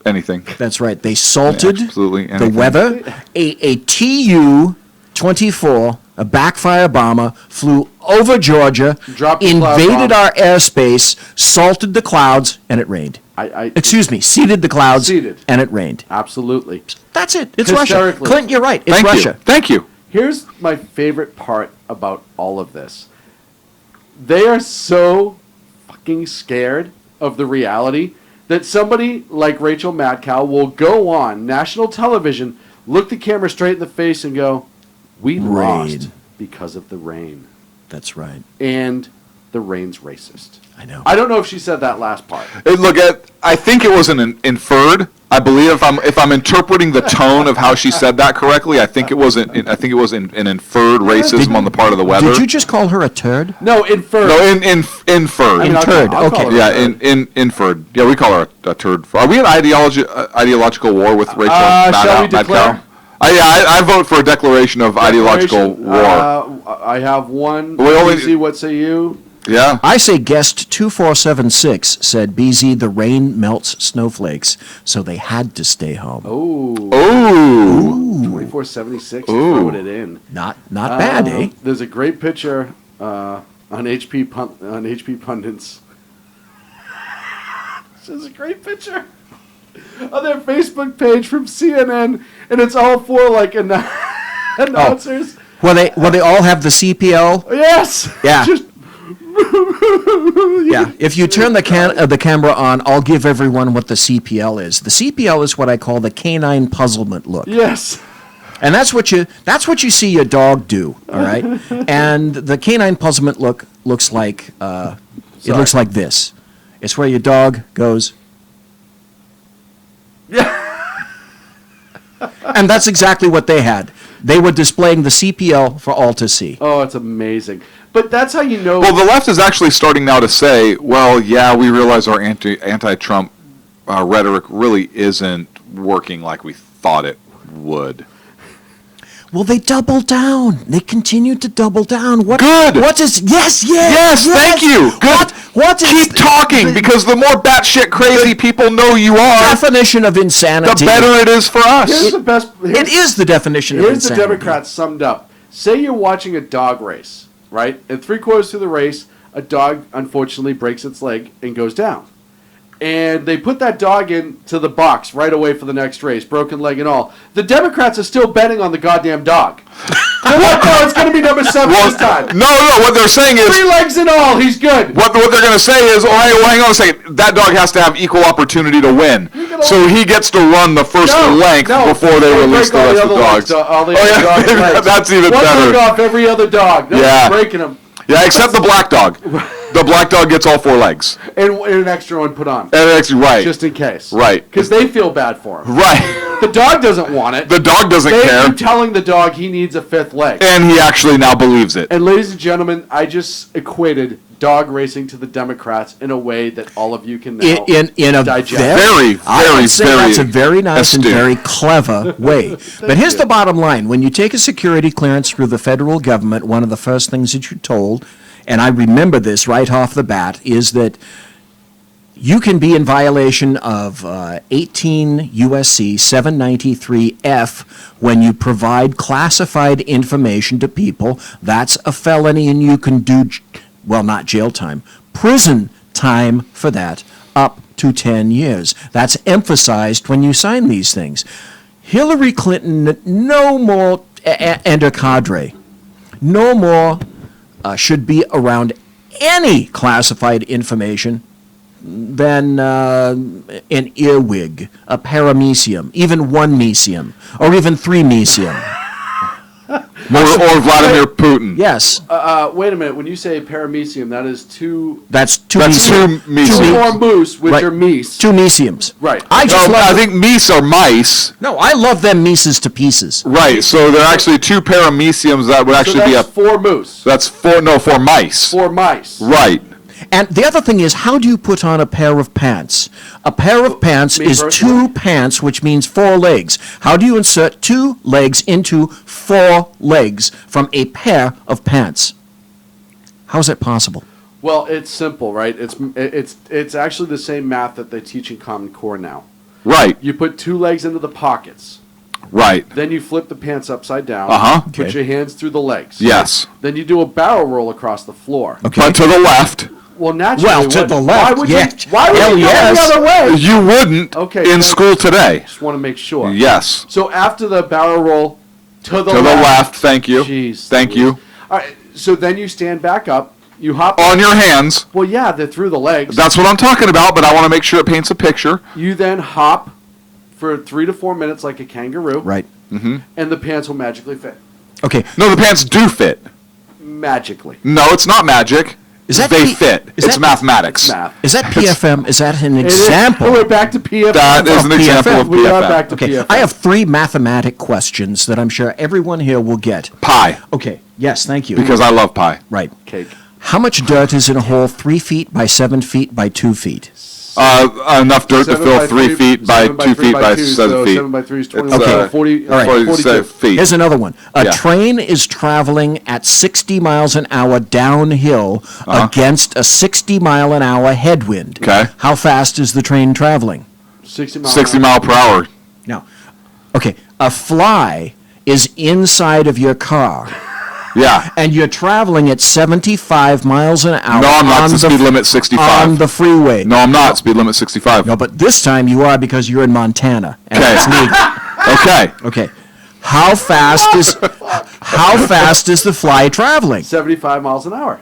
anything. That's right. They salted Yeah, absolutely the anything. weather. A Tu-24, a backfire bomber, flew over Georgia, Dropped a cloud invaded bomb. our airspace, salted the clouds, and it rained. Excuse me, seeded the clouds, Seeded. and it rained. Absolutely. That's it. It's Russia. Hysterically. Clint, you're right. It's Thank Russia. you. Thank you. Here's my favorite part about all of this. They are so fucking scared of the reality that somebody like Rachel Madcow will go on national television, look the camera straight in the face and go, we lost Rain. because of the rain. That's right. And the rain's racist. I know. I don't know if she said that last part. I think it was an inferred. I believe if I'm interpreting the tone of how she said that correctly, I think it was an inferred racism on the part of the weather. Did you just call her a turd? No, inferred. No, inferred. I mean, I'll Inferred, call okay. her Yeah, inferred. inferred. Yeah, we call her a turd. Are we in ideological war with Rachel shall we Madcow? declare? I vote for a declaration of ideological Declaration. war. I have one. We only- See, what say you? Yeah. I say guest 2476 said, BZ, the rain melts snowflakes, so they had to stay home. Oh, Oh. 2476, throwing it in. Not bad, eh? There's a great picture on HP Pundits. This is a great picture on their Facebook page from CNN, and it's all four like announcers. Well, they all have the CPL. Yes. Yeah. Just Yeah. If you turn the camera on, I'll give everyone what the CPL is. The CPL is what I call the canine puzzlement look. yes. And that's what you see your dog do, all right? And the canine puzzlement look looks like it looks like this. It's where your dog goes. Yeah. And that's exactly what they had. They were displaying the CPL for all to see. Oh, it's amazing. But that's how you know. Well, the left is actually starting now to say, well, yeah, we realize our anti-Trump rhetoric really isn't working like we thought it would. Well, they doubled down. They continued to double down. Good. What is? Yes. Thank you. Good. What is? Keep talking, because the more batshit crazy people know you are, Definition of the insanity. better it is for us. Here's the best. It is the definition of Here's the insanity. Democrats summed up. Say you're watching a dog race, right? And 3/4 through the race, a dog unfortunately breaks its leg and goes down. And they put that dog into the box right away for the next race, broken leg and all. The Democrats are still betting on the goddamn dog. They're like, oh, it's going to be number 7 this time. No, what they're saying is, 3 legs and all, he's good. what they're going to say is, hang on a second, that dog has to have equal opportunity to win. So he gets to run the first length before they release the rest of the dogs. All the other dogs' legs. That's even One better. leg off every other dog. No Yeah. breaking them. Yeah, except the black dog. The black dog gets all 4 legs. And an extra one put on. And it's right. Just in case. Right. Because they feel bad for him. Right. The dog doesn't want it. The dog doesn't They care. keep telling the dog he needs a 5th leg. And he actually now believes it. And ladies and gentlemen, I just equated dog racing to the Democrats in a way that all of you can now in a digest. I would say very that's a very nice astute. and very clever way. But here's the bottom line. When you take a security clearance through the federal government, one of the first things that you're told, and I remember this right off the bat, is that you can be in violation of 18 USC 793F when you provide classified information to people. That's a felony, and you can do, well, not jail time, prison time for that, up to 10 years. That's emphasized when you sign these things. Hillary Clinton, no more, and her cadre, no more should be around any classified information than an earwig, a paramecium, even 1 mecium, or even 3 mecium. Or Vladimir Putin. Yes, Wait a minute. When you say paramecium, that is 2... that's 2 That's mecium. 2 meses. Two more moose, which Right. are meese. 2 meciums. Right. I just love I think meese are mice. No, I love them mices to pieces. Right, so they're actually 2 parameciums that would So actually be that's 4 moose. That's 4 mice. 4 mice. Right. And the other thing is, how do you put on a pair of pants? A pair of pants Me is personally? 2 pants, which means 4 legs. How do you insert 2 legs into 4 legs from a pair of pants? How is that possible? Well, it's simple, right? It's actually the same math that they teach in Common Core now. Right. You put 2 legs into the pockets. Right. Then you flip the pants upside down. Uh-huh. Put Okay. your hands through the legs. Yes. Then you do a barrel roll across the floor. Okay. But to the left, Well, naturally. Well, to the left, Why would yeah. you? Why would Hell you go yes. the other way? you wouldn't Okay, in then- school today. Just want to make sure. Yes. So after the barrel roll, to the To the left. left, thank you. Jeez. Thank you. All right. So then you stand back up. You hop. On your hands. Well, yeah, they're through the legs. That's what I'm talking about, but I want to make sure it paints a picture. You then hop for 3 to 4 minutes like a kangaroo. Right. And the pants will magically fit. Okay. No, the pants do fit. Magically. No, it's not magic. Is that they P- fit. is It's that- mathematics. Math. Is that PFM? Is that an It is- example? We're back to PFM. That is an example of We are PFM. back to Okay, PFM. I have 3 mathematic questions that I'm sure everyone here will get. Pie, Okay, yes, thank you. because I love pie. Right. Cake. How much dirt is in a hole 3 feet by 7 feet by 2 feet? Enough dirt to 7 fill by 3 feet by 7 2 3 feet by 2, 7 so feet. 7 by 3 is It's, 21. Okay. 40, All right. 42. feet. Here's another one. A Yeah. train is traveling at 60 miles an hour downhill against a 60-mile-an-hour headwind. Okay. How fast is the train traveling? 60 miles 60 an hour. mile per hour. Now, okay, a fly is inside of your car, Yeah. and you're traveling at 75 miles an hour. No, I'm not. on The speed limit 65. On the freeway. No, I'm not. Speed limit 65. No, but this time you are because you're in Montana, and Okay. it's legal. Okay. Okay. How fast is the fly traveling? 75 miles an hour.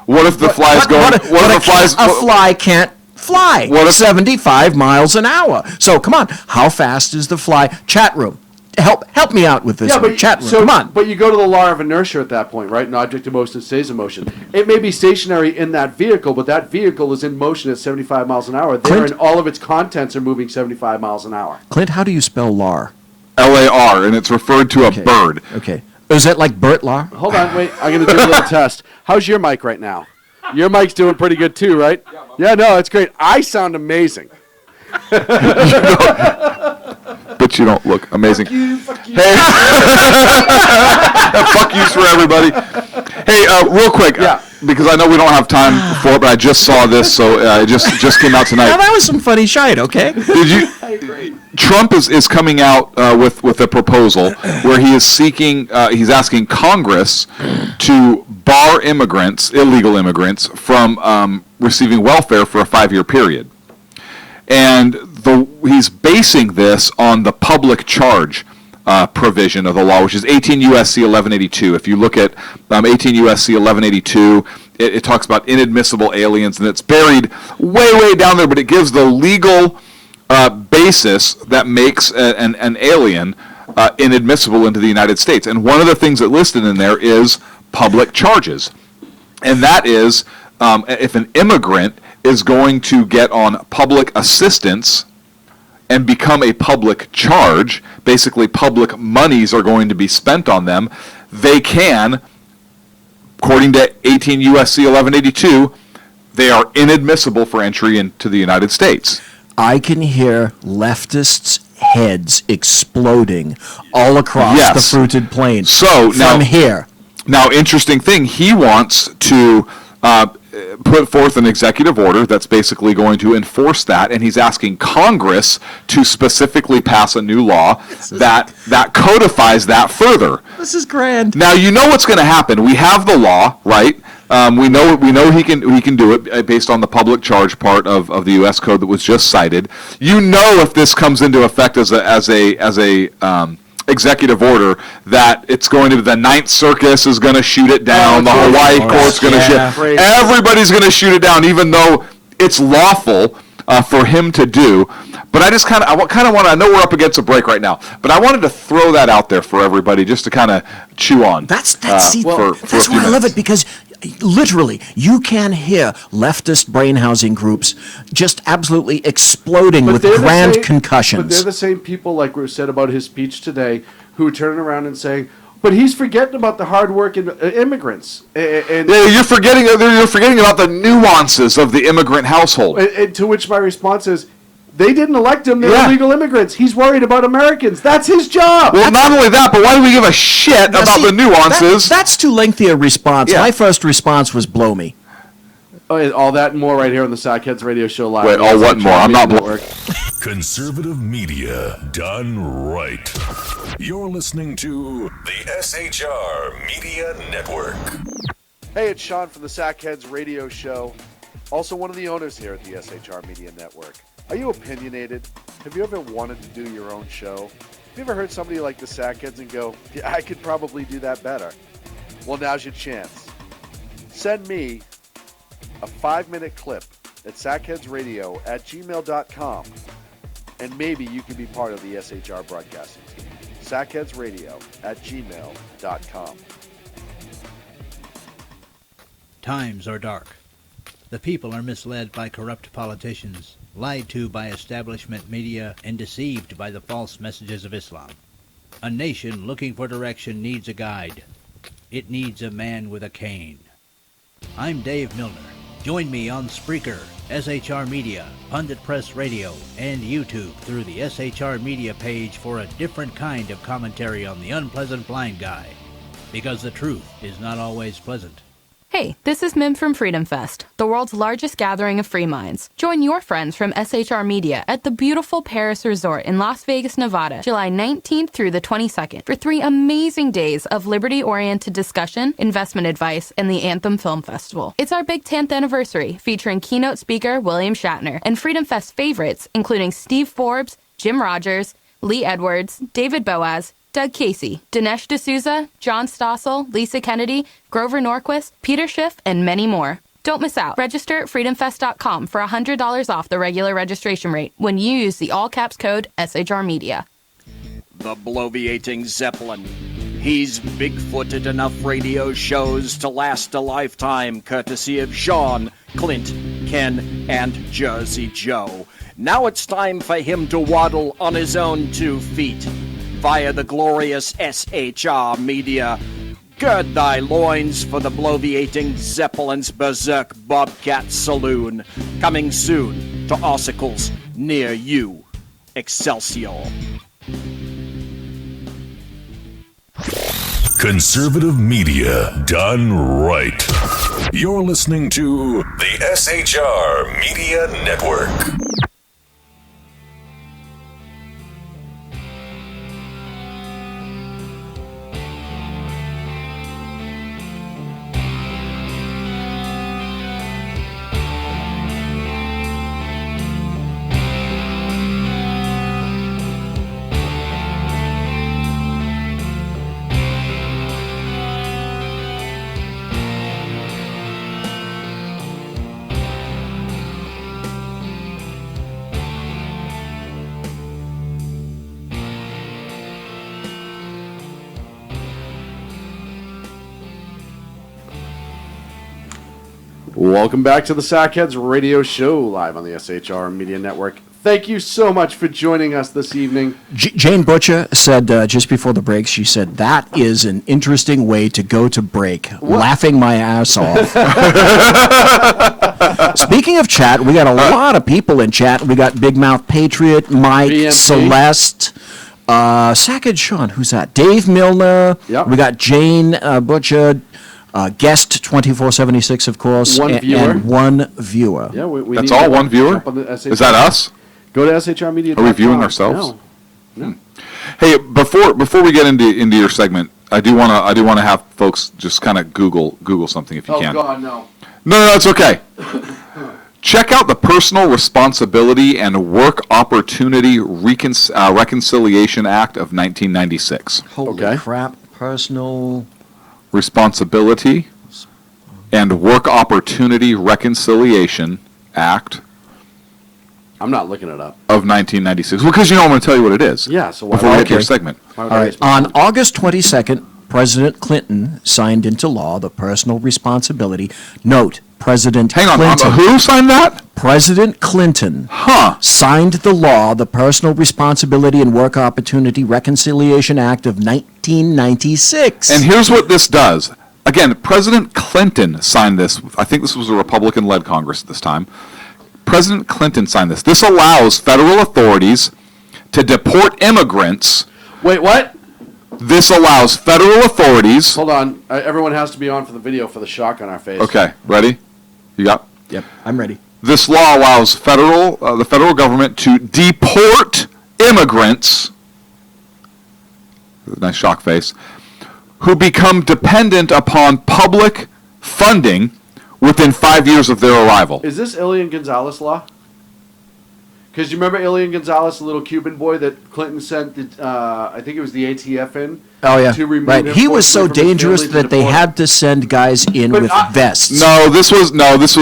What if the fly's going? What if the fly's? A fly can't fly What if- 75 miles an hour. So come on, how fast is the fly? Chat room, help me out with this. one. Chat room, come on. But you go to the law of inertia at that point, right? An object in motion stays in motion. It may be stationary in that vehicle, but that vehicle is in motion at 75 miles an hour. There, Clint? and all of its contents are moving 75 miles an hour. Clint, how do you spell lar? LAR, and it's referred to a Okay. bird. Okay. Is that like Bert Lar? Hold on, wait. I'm going to do a little test. How's your mic right now? Your mic's doing pretty good too, right? Yeah, no, it's great. I sound amazing. But you don't look amazing. Fuck you. Hey, fuck yous for everybody. Hey, real quick, Yeah. because I know we don't have time for it, but I just saw this, so it just came out Now tonight. that was some funny shite, okay? Did you? Trump is coming out with a proposal where he is seeking, he's asking Congress to bar immigrants, illegal immigrants, from receiving welfare for a 5-year period. And he's basing this on the public charge provision of the law, which is 18 U.S.C. 1182. If you look at 18 U.S.C. 1182, it talks about inadmissible aliens, and it's buried way, way down there, but it gives the legal basis that makes an alien inadmissible into the United States. And one of the things that listed in there is public charges. And that is if an immigrant is going to get on public assistance and become a public charge, basically public monies are going to be spent on them, they can, according to 18 U.S.C. 1182, they are inadmissible for entry into the United States. I can hear leftists' heads exploding all across Yes. the fruited plain. So, now- from here. Now, interesting thing, he wants to put forth an executive order that's basically going to enforce that, and he's asking Congress to specifically pass a new law that codifies that further. This is grand. Now, you know what's going to happen. We have the law, right? We know he can do it based on the public charge part of the U.S. code that was just cited. You know, if this comes into effect as a executive order, that it's going to, the Ninth Circus is going to shoot it down, the Hawaii court's going to Yeah. shoot, everybody's going to shoot it down, even though it's lawful for him to do. But I just kind of want, I know we're up against a break right now, but I wanted to throw that out there for everybody just to kind of chew on. That's for a see, few that's why I love minutes. it, because literally you can hear leftist brain housing groups just absolutely exploding with they're the grand same- concussions. But they're the same people, like we said about his speech today, who are turning around and saying, but he's forgetting about the hard-working immigrants. And Yeah, you're forgetting about the nuances of the immigrant household. And to which my response is, they didn't elect him, they're Yeah. illegal immigrants. He's worried about Americans. That's his job. Well, not only that, but why do we give a shit Now, about see, the nuances? that's too lengthy a response. Yeah. My first response was blow me. All that and more right here on the Sackheads Radio Show live. Wait, on the all what SHR more? I'm Media not Network. Conservative media done right. You're listening to the SHR Media Network. Hey, it's Sean from the Sackheads Radio Show. Also one of the owners here at the SHR Media Network. Are you opinionated? Have you ever wanted to do your own show? Have you ever heard somebody like the Sackheads and go, yeah, I could probably do that better? Well, now's your chance. Send me a 5-minute clip at sackheadsradio@gmail.com, and maybe you can be part of the SHR broadcasting team. sackheadsradio@gmail.com. Times are dark. The people are misled by corrupt politicians, lied to by establishment media, and deceived by the false messages of Islam. A nation looking for direction needs a guide. It needs a man with a cane. I'm Dave Milner, Join me on Spreaker, SHR Media, Pundit Press Radio, and YouTube through the SHR Media page for a different kind of commentary on the unpleasant blind guy. Because the truth is not always pleasant. Hey, this is Mim from Freedom Fest, the world's largest gathering of free minds. Join your friends from SHR Media at the beautiful Paris Resort in Las Vegas, Nevada, July 19th through the 22nd for 3 amazing days of liberty-oriented discussion, investment advice, and the Anthem Film Festival. It's our big 10th anniversary, featuring keynote speaker William Shatner and Freedom Fest favorites, including Steve Forbes, Jim Rogers, Lee Edwards, David Boaz, Doug Casey, Dinesh D'Souza, John Stossel, Lisa Kennedy, Grover Norquist, Peter Schiff, and many more. Don't miss out. Register at freedomfest.com for $100 off the regular registration rate when you use the all-caps code SHR Media. The bloviating Zeppelin. He's Bigfooted enough radio shows to last a lifetime, courtesy of Sean, Clint, Ken, and Jersey Joe. Now it's time for him to waddle on his own 2 feet. Via the glorious SHR Media. Gird thy loins for the bloviating Zeppelin's Berserk Bobcat Saloon. Coming soon to ossicles near you. Excelsior. Conservative media done right. You're listening to the SHR Media Network. Welcome back to the Sackheads Radio Show, live on the SHR Media Network. Thank you so much for joining us this evening. Jane Butcher said just before the break, she said, that is an interesting way to go to break. Laughing my ass off. Speaking of chat, we got a lot of people in chat. We got Big Mouth Patriot, Mike, BMP. Celeste, Sackhead Sean, who's that? Dave Milner. Yep. We got Jane Butcher. Guest 2476, of course. One viewer. And one viewer. Yeah, we That's need all to one viewer? jump on the SHR. Is that us? Go to SHR Media. Are we viewing ourselves? No. Hey, before we get into your segment, I do want to have folks just kind of Google something if you can. Oh, God, no. No, it's okay. Check out the Personal Responsibility and Work Opportunity Reconciliation Act of 1996. Holy Okay. crap. Personal... Responsibility and Work Opportunity Reconciliation Act I'm not looking it up. of 1996. Well, because I'm going to tell you what it is. Yeah, so why before we get to your Okay. segment. Why would All I right. respond? On August 22nd, President Clinton signed into law the personal responsibility. Note, President Hang on, Clinton. who signed that? President Clinton Huh. signed the law, the Personal Responsibility and Work Opportunity Reconciliation Act of 1996. And here's what this does. Again, President Clinton signed this. I think this was a Republican-led Congress at this time. President Clinton signed this. This allows federal authorities to deport immigrants. Wait, what? This allows federal authorities. Hold on. Everyone has to be on for the video for the shock on our face. Okay, ready? You got? Yep, I'm ready. This law allows the federal government to deport immigrants. Nice shock face. Who become dependent upon public funding within 5 years of their arrival. Is this Elian Gonzalez law? Because you remember Elian Gonzalez, the little Cuban boy that Clinton sent, I think it was the ATF in? Oh, yeah. To remove Right. him He was so forcibly from his dangerous family to that they deport. had to send guys in But with vests. No, this was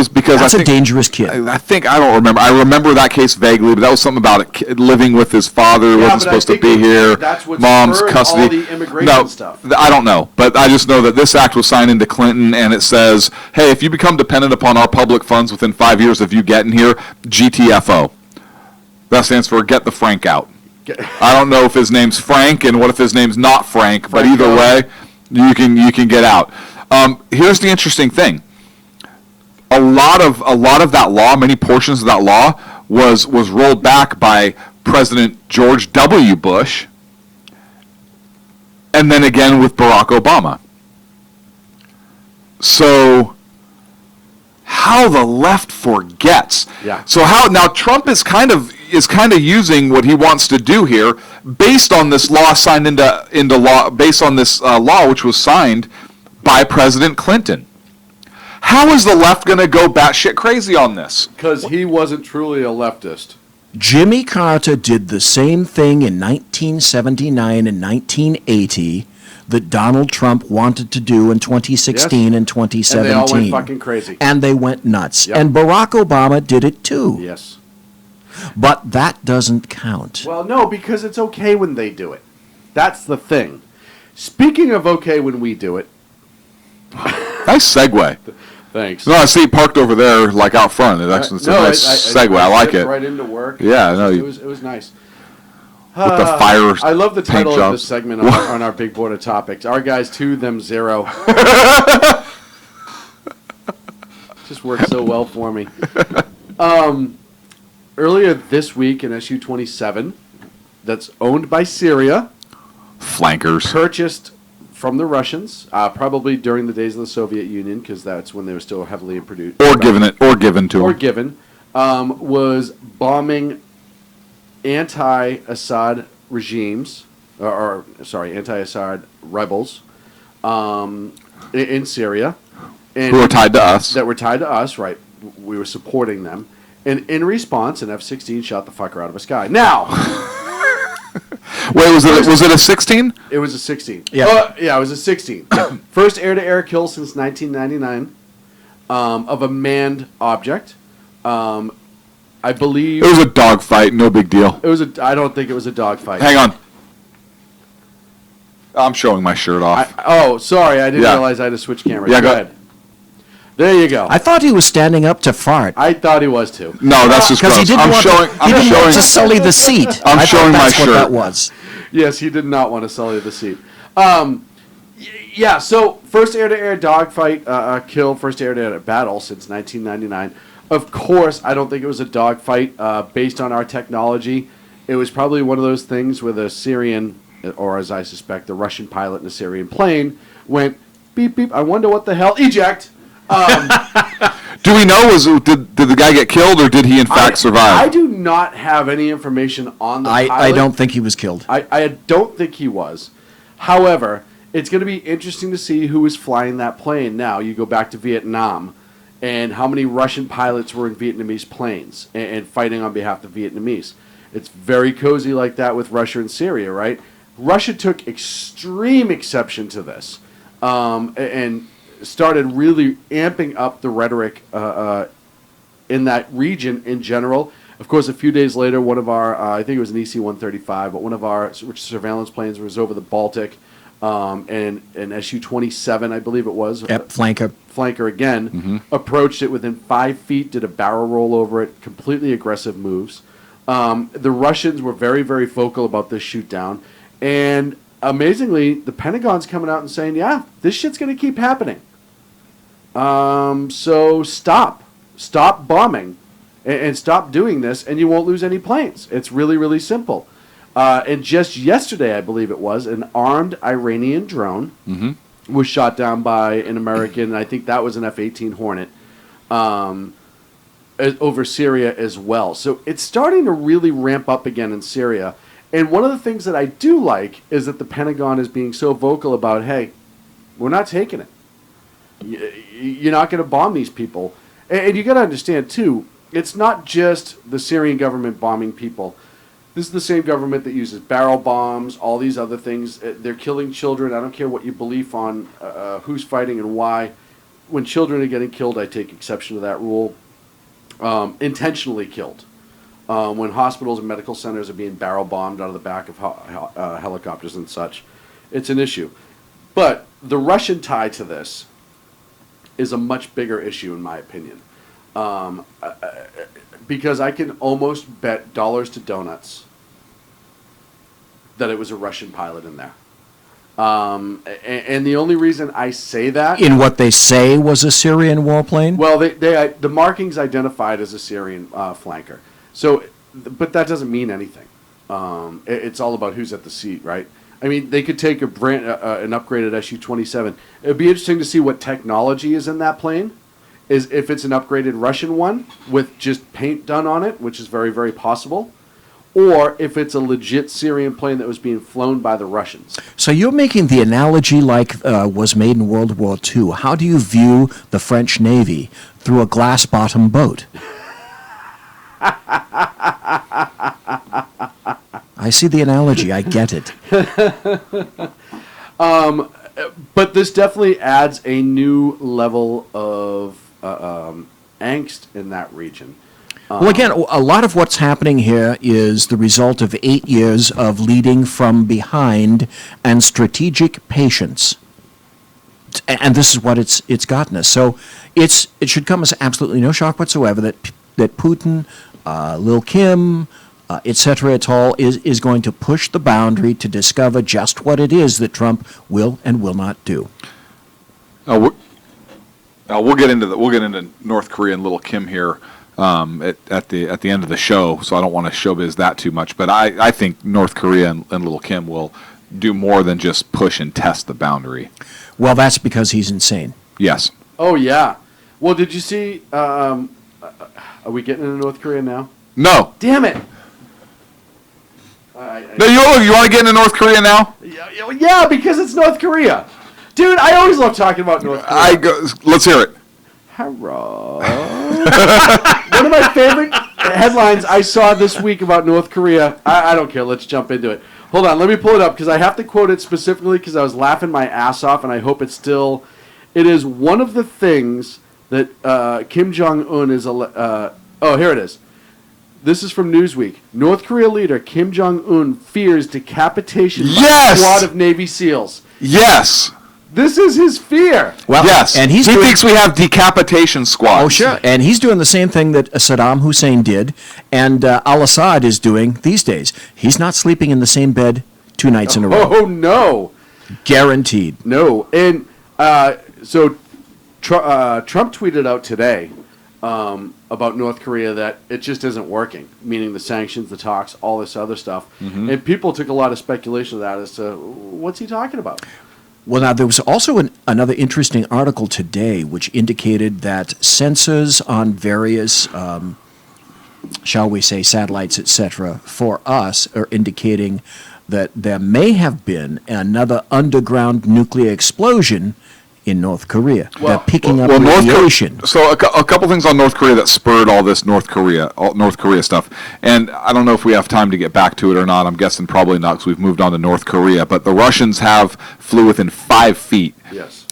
because That's I a think, dangerous kid. I don't remember. I remember that case vaguely, but that was something about a kid living with his father, Yeah, wasn't but I supposed to think be here. that's what Mom's spurred custody. all the immigration no, stuff. I don't know, but I just know that this act was signed into Clinton, and it says, "Hey, if you become dependent upon our public funds within 5 years of you getting here, GTFO." That stands for Get the Frank Out. I don't know if his name's Frank and what if his name's not Frank, but either way, you can get out. Here's the interesting thing. a lot of that law, many portions of that law, was rolled back by President George W. Bush, and then again with Barack Obama. So how the left forgets. Yeah. So how now Trump is kind of using what he wants to do here based on this law signed into law, based on this law which was signed by President Clinton. How is the left going to go batshit crazy on this? Because he wasn't truly a leftist. Jimmy Carter did the same thing in 1979 and 1980 that Donald Trump wanted to do in 2016 and 2017. And they all went fucking crazy. And they went nuts. Yep. And Barack Obama did it too. Yes. But that doesn't count. Well, no, because it's okay when they do it. That's the thing. Speaking of okay when we do it. Nice segue. Thanks. No, I see it parked over there, like out front. It's a nice segue. I like it. Right into work. Yeah, no, it was nice. With the fire. I love the paint title of job. this segment on our big board of topics. Our guys 2, them 0. Just worked so well for me. Earlier this week in SU 27, that's owned by Syria, Flankers. purchased from the Russians, probably during the days of the Soviet Union, because that's when they were still heavily produced. Or given to Or them. given, was bombing anti-Assad regimes, anti-Assad rebels in Syria. And Who are tied to us. That were tied to us, right. We were supporting them. And in response, an F-16 shot the fucker out of a sky. Now... Wait, was it a 16? It was a 16. Yeah. Yeah, it was a 16. First air-to-air kill since 1999 of a manned object. I believe... It was a dogfight, no big deal. I don't think it was a dogfight. Hang on. I'm showing my shirt off. Sorry, I didn't Yeah. realize I had to switch cameras. Yeah, go go- ahead. There you go. I thought he was standing up to fart. I thought he was too. No, that's just Because he gross. didn't want to sully the seat. I'm I showing thought my that's what shirt. that was. Yes, he did not want to sully the seat. Yeah, so first air-to-air dogfight kill, first air-to-air battle since 1999. Of course, I don't think it was a dogfight based on our technology. It was probably one of those things where the Syrian, or as I suspect, the Russian pilot in a Syrian plane went beep beep. I wonder what the hell. Eject. Do we know, did the guy get killed, or did he in fact survive? I do not have any information on the pilot. I don't think he was killed. I don't think he was. However, it's going to be interesting to see who was flying that plane. Now, you go back to Vietnam, and how many Russian pilots were in Vietnamese planes and fighting on behalf of the Vietnamese. It's very cozy like that with Russia and Syria, right? Russia took extreme exception to this and started really amping up the rhetoric in that region in general. Of course, a few days later, one of our, I think it was an EC-135, but one of our surveillance planes was over the Baltic, and an SU-27, I believe it was. Yep, flanker. Flanker again, approached it within 5 feet, did a barrel roll over it, completely aggressive moves. The Russians were very, very vocal about this shoot down, and amazingly, the Pentagon's coming out and saying, yeah, this shit's going to keep happening. So stop bombing and stop doing this, and you won't lose any planes. It's really, really simple. And just yesterday, I believe it was, an armed Iranian drone was shot down by an American, and I think that was an F-18 Hornet, over Syria as well. So it's starting to really ramp up again in Syria. And one of the things that I do like is that the Pentagon is being so vocal about, hey, we're not taking it. You're not going to bomb these people. And you got to understand, too, it's not just the Syrian government bombing people. This is the same government that uses barrel bombs, all these other things. They're killing children. I don't care what you believe on who's fighting and why. When children are getting killed, I take exception to that rule. Intentionally killed. When hospitals and medical centers are being barrel bombed out of the back of helicopters and such, it's an issue. But the Russian tie to this is a much bigger issue, in my opinion. Because I can almost bet dollars to donuts that it was a Russian pilot in there. And the only reason I say that, In what they say was a Syrian warplane? well, the markings identified as a Syrian flanker. So, but that doesn't mean anything. It's all about who's at the seat, right? I mean, they could take an upgraded Su-27. It'd be interesting to see what technology is in that plane. Is if it's an upgraded Russian one with just paint done on it, which is very, very possible, or if it's a legit Syrian plane that was being flown by the Russians. So you're making the analogy like was made in World War II. How do you view the French Navy through a glass-bottom boat? I see the analogy. I get it. But this definitely adds a new level of angst in that region. Well, again, a lot of what's happening here is the result of 8 years of leading from behind and strategic patience. And this is what it's gotten us. So it should come as absolutely no shock whatsoever that Putin, Lil Kim, et cetera, et al., is going to push the boundary to discover just what it is that Trump will and will not do. We'll get into North Korea and Little Kim here at the end of the show, so I don't want to showbiz that too much. But I think North Korea and Little Kim will do more than just push and test the boundary. Well, that's because he's insane. Yes. Oh, yeah. Well, did you see... are we getting into North Korea now? No. Damn it! No, you want to get into North Korea now? Yeah, because it's North Korea. Dude, I always love talking about North Korea. Let's hear it. Hurrah. One of my favorite headlines I saw this week about North Korea. I don't care. Let's jump into it. Hold on. Let me pull it up because I have to quote it specifically because I was laughing my ass off, and I hope it's still... It is one of the things that Kim Jong-un is... oh, here it is. This is from Newsweek. North Korea leader Kim Jong-un fears decapitation by a squad of Navy SEALs. Yes. This is his fear. Well, yes. And he thinks we have decapitation squads. Oh, sure. And he's doing the same thing that Saddam Hussein did and al-Assad is doing these days. He's not sleeping in the same bed 2 nights in a row. Oh, no. Guaranteed. No. And so Trump tweeted out today about North Korea that it just isn't working, meaning the sanctions, the talks, all this other stuff. Mm-hmm. And people took a lot of speculation of that as to what's he talking about? Well, now, there was also another interesting article today which indicated that sensors on various, shall we say, satellites, etc., for us are indicating that there may have been another underground nuclear explosion in North Korea. They're picking up radiation. So a couple things on North Korea that spurred all this North Korea stuff. And I don't know if we have time to get back to it or not. I'm guessing probably not because we've moved on to North Korea. But the Russians flew within 5 feet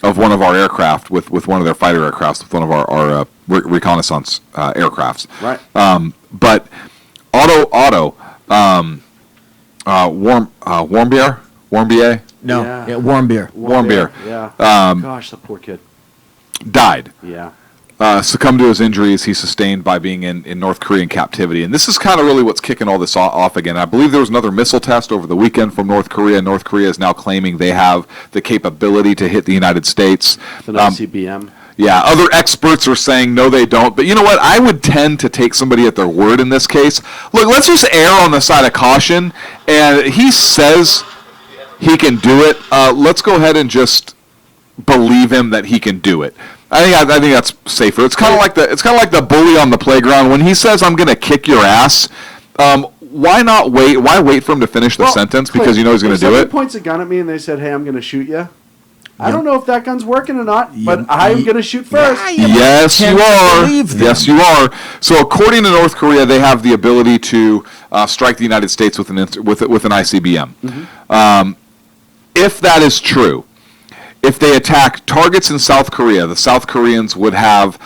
of one of our aircraft with one of their fighter aircrafts, with one of our reconnaissance aircrafts. Right. But Warmbier? No, Yeah. Warmbier. Warmbier. Yeah. Gosh, the poor kid. Died. Yeah. Succumbed to his injuries he sustained by being in North Korean captivity. And this is kind of really what's kicking all this off again. I believe there was another missile test over the weekend from North Korea. North Korea is now claiming they have the capability to hit the United States. It's an ICBM. Yeah, other experts are saying no, they don't. But you know what? I would tend to take somebody at their word in this case. Look, let's just err on the side of caution. And he says he can do it. Let's go ahead and just believe him that he can do it. I think that's safer. It's kind of like the bully on the playground when he says, "I'm going to kick your ass." Why not wait? Why wait for him to finish the sentence because you know he's going to do it? If somebody points a gun at me and they said, "Hey, I'm going to shoot you," I don't know if that gun's working or not, but I'm going to shoot first. Yes, you are. Yes, you are. So, according to North Korea, they have the ability to strike the United States with an ICBM. Mm-hmm. If that is true, if they attack targets in South Korea, the South Koreans would have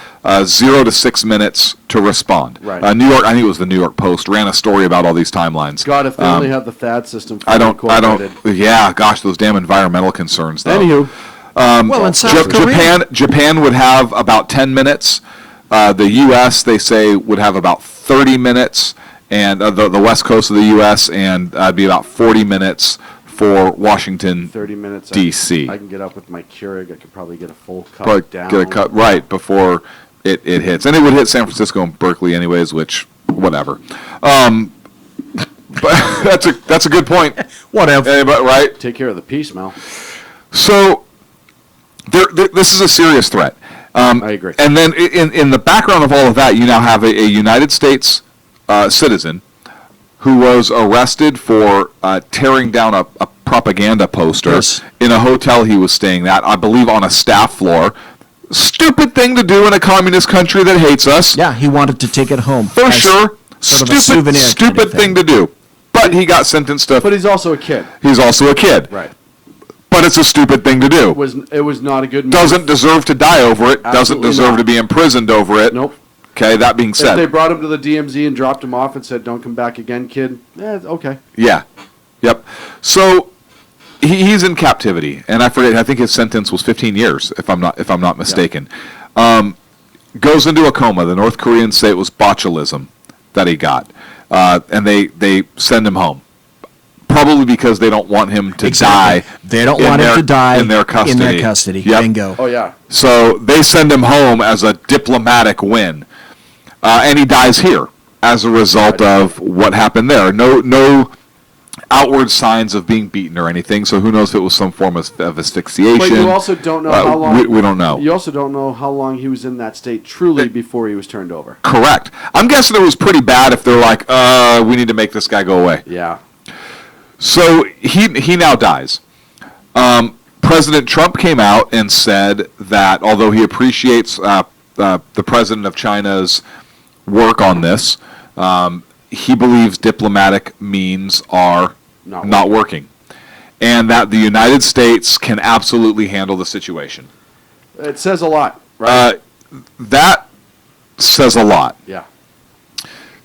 0 to 6 minutes to respond. Right. New York, I think it was the New York Post, ran a story about all these timelines. God, if they only have the THAAD system. I don't. Yeah, gosh, those damn environmental concerns. Though. Anywho, well, in South Korea, Japan would have about 10 minutes. The U.S. they say would have about 30 minutes, and the west coast of the U.S. and it'd be about 40 minutes for Washington, 30 minutes. D.C. I can get up with my Keurig. I could probably get a full cup Probably down. get a cut right before it hits. And it would hit San Francisco and Berkeley anyways, which, whatever. But that's a good point. Whatever. But, right? Take care of the peace, Mel. So this is a serious threat. I agree. And then in the background of all of that, you now have a United States citizen who was arrested for tearing down a propaganda poster Yes. in a hotel he was staying at, I believe on a staff floor. Stupid thing to do in a communist country that hates us. Yeah, he wanted to take it home. For as sure. Sort of a souvenir kind Stupid of thing to do. But he got sentenced to. But he's also a kid. He's also a kid. Right. But it's a stupid thing to do. It was not a good move. Doesn't deserve to die over it. Doesn't Absolutely deserve not. to be imprisoned over it. Nope. Okay, that being If they said. brought him to the DMZ and dropped him off and said, "Don't come back again, kid," okay. Yeah. Yep. So he's in captivity, and I forget. I think his sentence was 15 years, if I'm not mistaken. Goes into a coma. The North Koreans say it was botulism that he got, and they send him home. Probably because they don't want him to die. They don't in want him their- to die in their custody. In their custody. Yep. Bingo. Oh yeah. So they send him home as a diplomatic win, and he dies here as a result of what happened there. No outward signs of being beaten or anything. So who knows if it was some form of asphyxiation? But you also don't know how long. We don't know. You also don't know how long he was in that state truly before he was turned over. Correct. I'm guessing it was pretty bad if they're like, we need to make this guy go away. Yeah. So he now dies. President Trump came out and said that although he appreciates the president of China's work on this, he believes diplomatic means are not working, and that the United States can absolutely handle the situation. It says a lot, right? That says a lot. Yeah.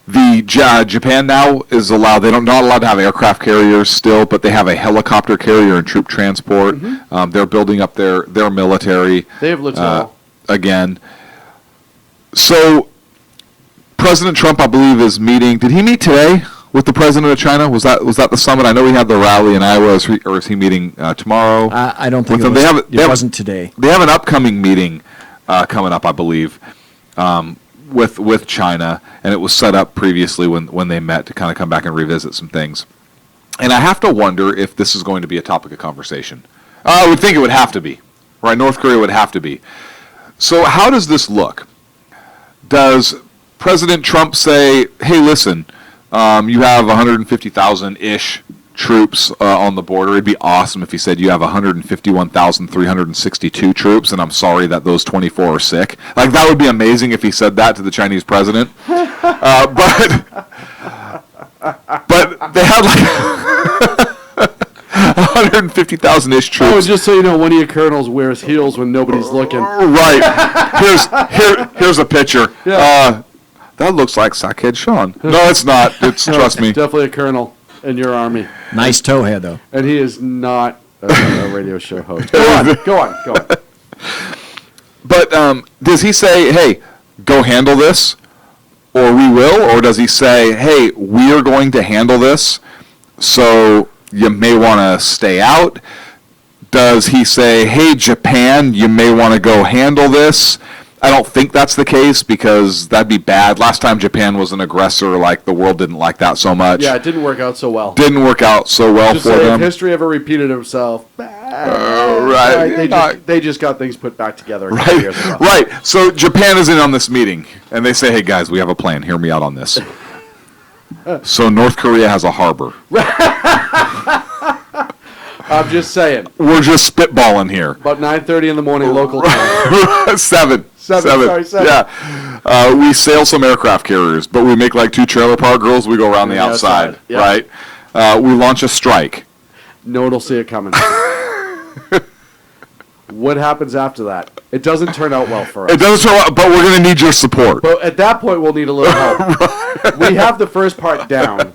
The Japan now is allowed. They're not allowed to have aircraft carriers still, but they have a helicopter carrier and troop transport. They're building up their military. They have littoral. Again. So President Trump, I believe, is meeting. Did he meet today with the president of China? Was that the summit? I know he had the rally in Iowa, or is he meeting tomorrow? I don't think With it, them? was, it wasn't today. They have an upcoming meeting coming up, I believe, with China, and it was set up previously when they met to kind of come back and revisit some things. And I have to wonder if this is going to be a topic of conversation. I would think it would have to be, right? North Korea would have to be. So how does this look? Does President Trump say, hey, listen, you have 150,000-ish troops on the border. It'd be awesome if he said you have 151,362 troops, and I'm sorry that those 24 are sick. Like, that would be amazing if he said that to the Chinese president. But they had like 150,000-ish troops. Oh, just so you know, one of your colonels wears heels when nobody's looking. Right. Here's a picture. Yeah. That looks like Sackhead Sean. No, it's not. Trust me. Definitely a colonel in your army. Nice toe hair, though. And he is not a radio show host. Go on. But does he say, hey, go handle this, or we will? Or does he say, hey, we are going to handle this, so you may want to stay out? Does he say, hey, Japan, you may want to go handle this? I don't think that's the case, because that'd be bad. Last time Japan was an aggressor, like, the world didn't like that so much. Yeah, it didn't work out so well. Didn't work out so well Just for say them. if history ever repeated itself. Right. They just got things put back together a couple years ago. Right. So Japan is in on this meeting, and they say, hey, guys, we have a plan. Hear me out on this. So North Korea has a harbor. I'm just saying. We're just spitballing here. About 9:30 in the morning local time. Seven. Sorry. Yeah. We sail some aircraft carriers, but we make like two trailer park girls. We go around the outside, yeah. right? We launch a strike. No one will see it coming. What happens after that? It doesn't turn out well for us. It doesn't show up, but we're going to need your support. But at that point, we'll need a little help. We have the first part down.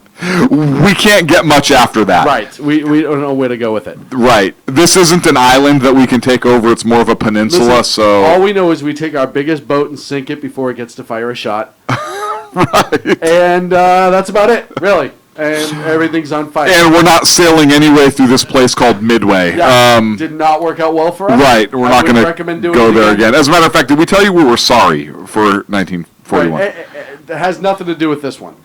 We can't get much after that. Right. We don't know where to go with it. Right. This isn't an island that we can take over. It's more of a peninsula, Listen, so... all we know is we take our biggest boat and sink it before it gets to fire a shot. Right. And that's about it, really. and everything's on fire. And we're not sailing anyway through this place called Midway. Yeah, did not work out well for us. Right, we're not going recommend to doing go it there again. As a matter of fact, did we tell you we were sorry for 1941? Right. It has nothing to do with this one.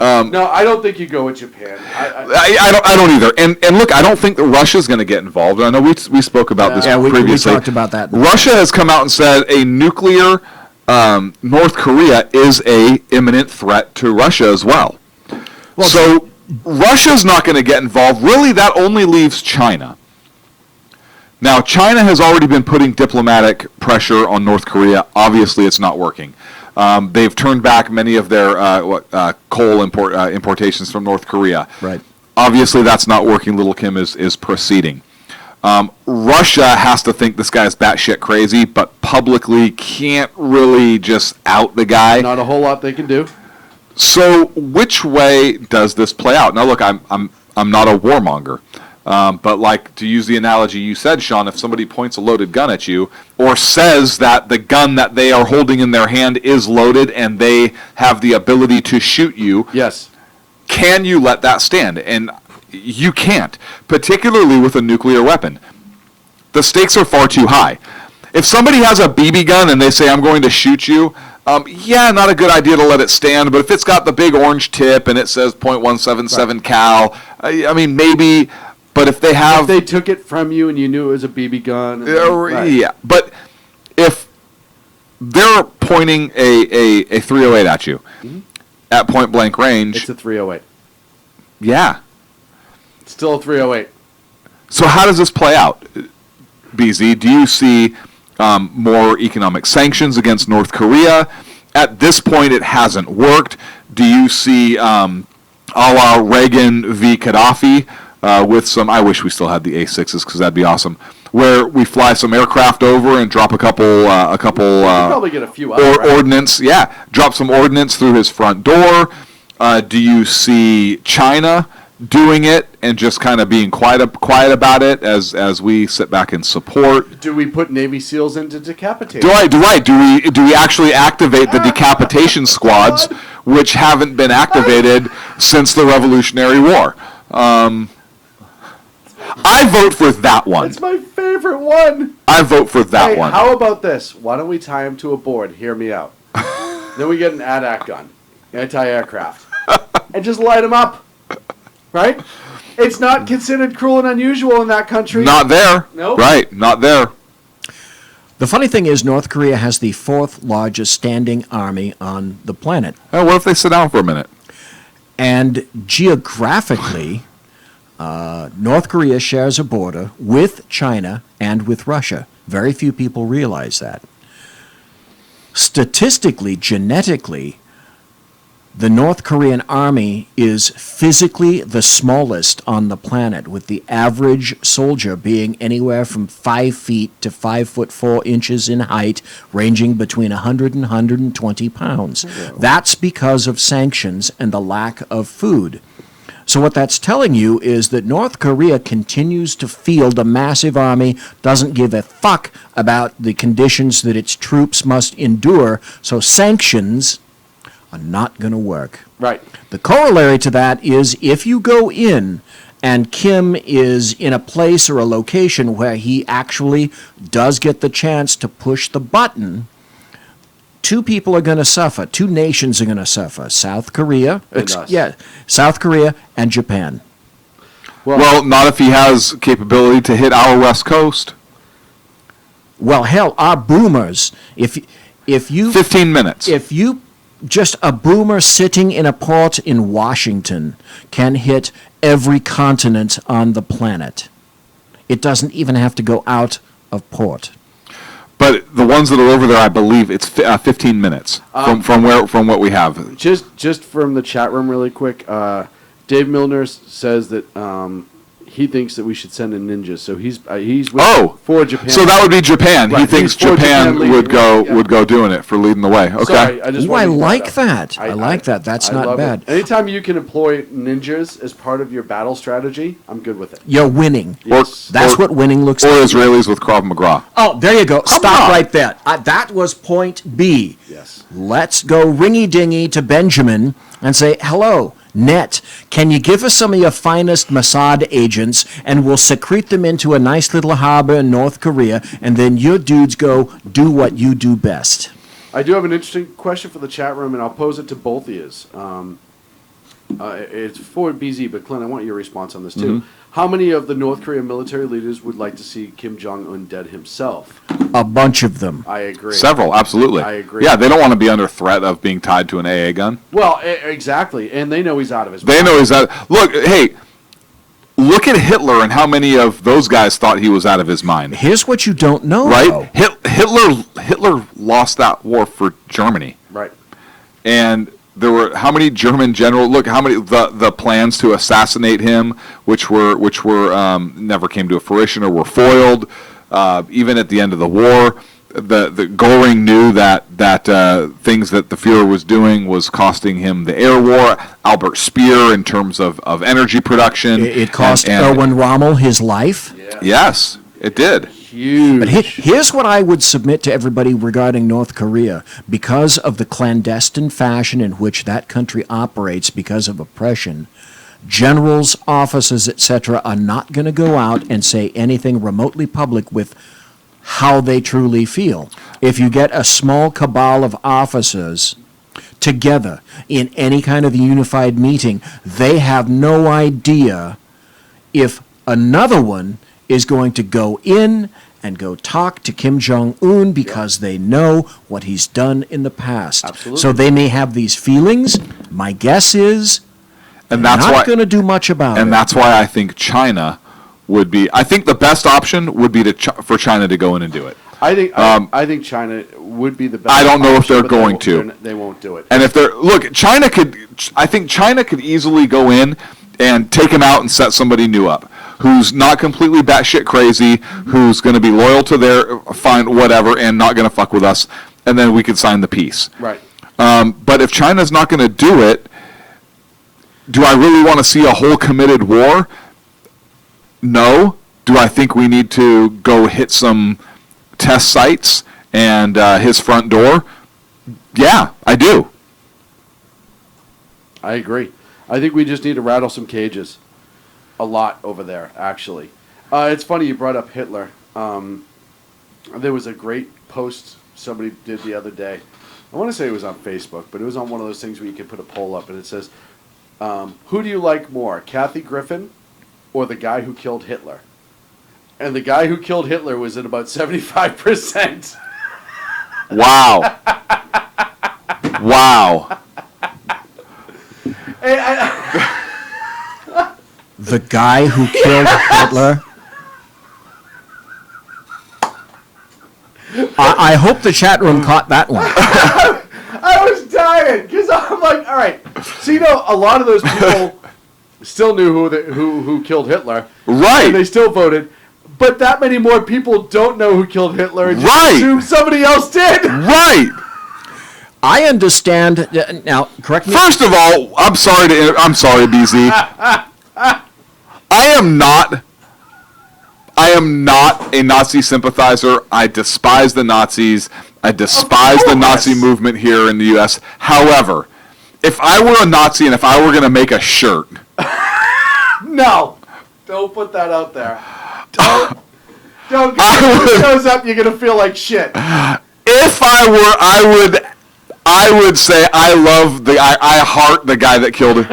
No, I don't think you go with Japan. I don't either. And look, I don't think that Russia's going to get involved. I know we spoke about this previously. We talked about that. Russia has come out and said a nuclear North Korea is a imminent threat to Russia as well. So Russia's not going to get involved. Really, that only leaves China. Now, China has already been putting diplomatic pressure on North Korea. Obviously, it's not working. They've turned back many of their coal importations from North Korea. Right. Obviously, that's not working. Little Kim is proceeding. Russia has to think this guy's batshit crazy, but publicly can't really just out the guy. Not a whole lot they can do. So, which way does this play out? Now, look, I'm not a warmonger. But like, to use the analogy you said, Sean, if somebody points a loaded gun at you or says that the gun that they are holding in their hand is loaded and they have the ability to shoot you, yes, can you let that stand? And you can't, particularly with a nuclear weapon. The stakes are far too high. If somebody has a BB gun and they say, I'm going to shoot you, yeah, not a good idea to let it stand, but if it's got the big orange tip and it says .177 cal, I mean, maybe... But if they have... If they took it from you and you knew it was a BB gun... right. Yeah, but if they're pointing a 308 at you at point-blank range... It's a 308. Yeah. It's still a 308. So how does this play out, BZ? Do you see more economic sanctions against North Korea? At this point, it hasn't worked. Do you see a la Reagan v. Gaddafi... with some, I wish we still had the A6s because that'd be awesome. Where we fly some aircraft over and drop a couple probably get a few ordnance. Yeah, drop some ordnance through his front door. Do you see China doing it and just kind of being quiet about it as we sit back and support? Do we put Navy SEALs in to decapitate? Do we actually activate the decapitation squads, which haven't been activated since the Revolutionary War? I vote for that one. It's my favorite one. I vote for that one. How about this? Why don't we tie him to a board? Hear me out. Then we get an ADAC gun, anti-aircraft, and just light him up. Right? It's not considered cruel and unusual in that country. Not there. Nope. Right, not there. The funny thing is, North Korea has the fourth largest standing army on the planet. What if they sit down for a minute? And geographically... North Korea shares a border with China and with Russia. Very few people realize that. Statistically, genetically, the North Korean army is physically the smallest on the planet, with the average soldier being anywhere from 5 feet to 5 foot 4 inches in height, ranging between 100 and 120 pounds. That's because of sanctions and the lack of food. So what that's telling you is that North Korea continues to field a massive army, doesn't give a fuck about the conditions that its troops must endure, so sanctions are not going to work. Right. The corollary to that is if you go in and Kim is in a place or a location where he actually does get the chance to push the button, two people are going to suffer. Two nations are going to suffer. South Korea. South Korea and Japan. Well, not if he has capability to hit our west coast. Well, hell, our boomers. If you 15 minutes. If you just a boomer sitting in a port in Washington can hit every continent on the planet. It doesn't even have to go out of port. But the ones that are over there, I believe it's 15 minutes from what we have. Just from the chat room, really quick. Dave Milner says that he thinks that we should send in ninjas. So he's for Japan. So that would be Japan. Right. He thinks Japan would go doing it for leading the way. Okay. Sorry, I like that. I like that. That's not bad. Anytime you can employ ninjas as part of your battle strategy, I'm good with it. You're winning. Yes. That's what winning looks like. Or Israelis with Krav Maga. Oh, there you go. Stop right there. That was point B. Yes. Let's go ringy-dingy to Benjamin and say, hello, Net, can you give us some of your finest Mossad agents and we'll secrete them into a nice little harbor in North Korea, and then your dudes go do what you do best? I do have an interesting question for the chat room, and I'll pose it to both of you. It's for BZ, but Clint, I want your response on this too. Mm-hmm. How many of the North Korean military leaders would like to see Kim Jong-un dead himself? A bunch of them. I agree. Several, absolutely. I agree. Yeah, they don't want to be under threat of being tied to an AA gun. Well, exactly, and they know he's out of his They mind. know he's out. Look, hey, look at Hitler and how many of those guys thought he was out of his mind. Here's what you don't know, Right? though. Hitler lost that war for Germany. Right. And there were how many German generals? Look, how many the plans to assassinate him, which were never came to fruition or were foiled. Even at the end of the war, the Goring knew that things that the Fuhrer was doing was costing him the air war. Albert Speer, in terms of energy production, It cost and Erwin Rommel his life. Yeah. yes, it did. Huge. But here's what I would submit to everybody regarding North Korea. Because of the clandestine fashion in which that country operates because of oppression, generals, officers, etc., are not going to go out and say anything remotely public with how they truly feel. If you get a small cabal of officers together in any kind of unified meeting, they have no idea if another one is going to go in and go talk to Kim Jong-un because they know what he's done in the past. Absolutely. So they may have these feelings. My guess is And they're that's not why. going to do much about it. And that's why I think China would be. I think the best option would be for China to go in and do it. I think China would be the best. I don't know if option, they're but going to. They won't do it. And if they're China could. I think China could easily go in and take him out and set somebody new up, who's not completely batshit crazy, who's going to be loyal to their fine whatever, and not going to fuck with us, and then we could sign the peace. Right. But if China's not going to do it, do I really want to see a whole committed war? No. Do I think we need to go hit some test sites and his front door? Yeah, I do. I agree. I think we just need to rattle some cages. A lot over there, actually. It's funny you brought up Hitler. There was a great post somebody did the other day. I want to say it was on Facebook, but it was on one of those things where you can put a poll up, and it says, who do you like more, Kathy Griffin or the guy who killed Hitler? And the guy who killed Hitler was at about 75%. Wow. Wow. The guy who killed Hitler. I hope the chat room caught that one. I was dying because I'm like, all right. So a lot of those people still knew who killed Hitler, Right. And they still voted. But that many more people don't know who killed Hitler and just Right. assume somebody else did. Right. I understand. Now, correct me. First of all, I'm sorry, BZ. I am not a Nazi sympathizer. I despise the Nazis. I despise the Nazi movement here in the U.S. However, if I were a Nazi and if I were going to make a shirt, No, don't put that out there. Don't. Because when it shows up, you're gonna feel like shit. if I were, I would say I heart the guy that killed him.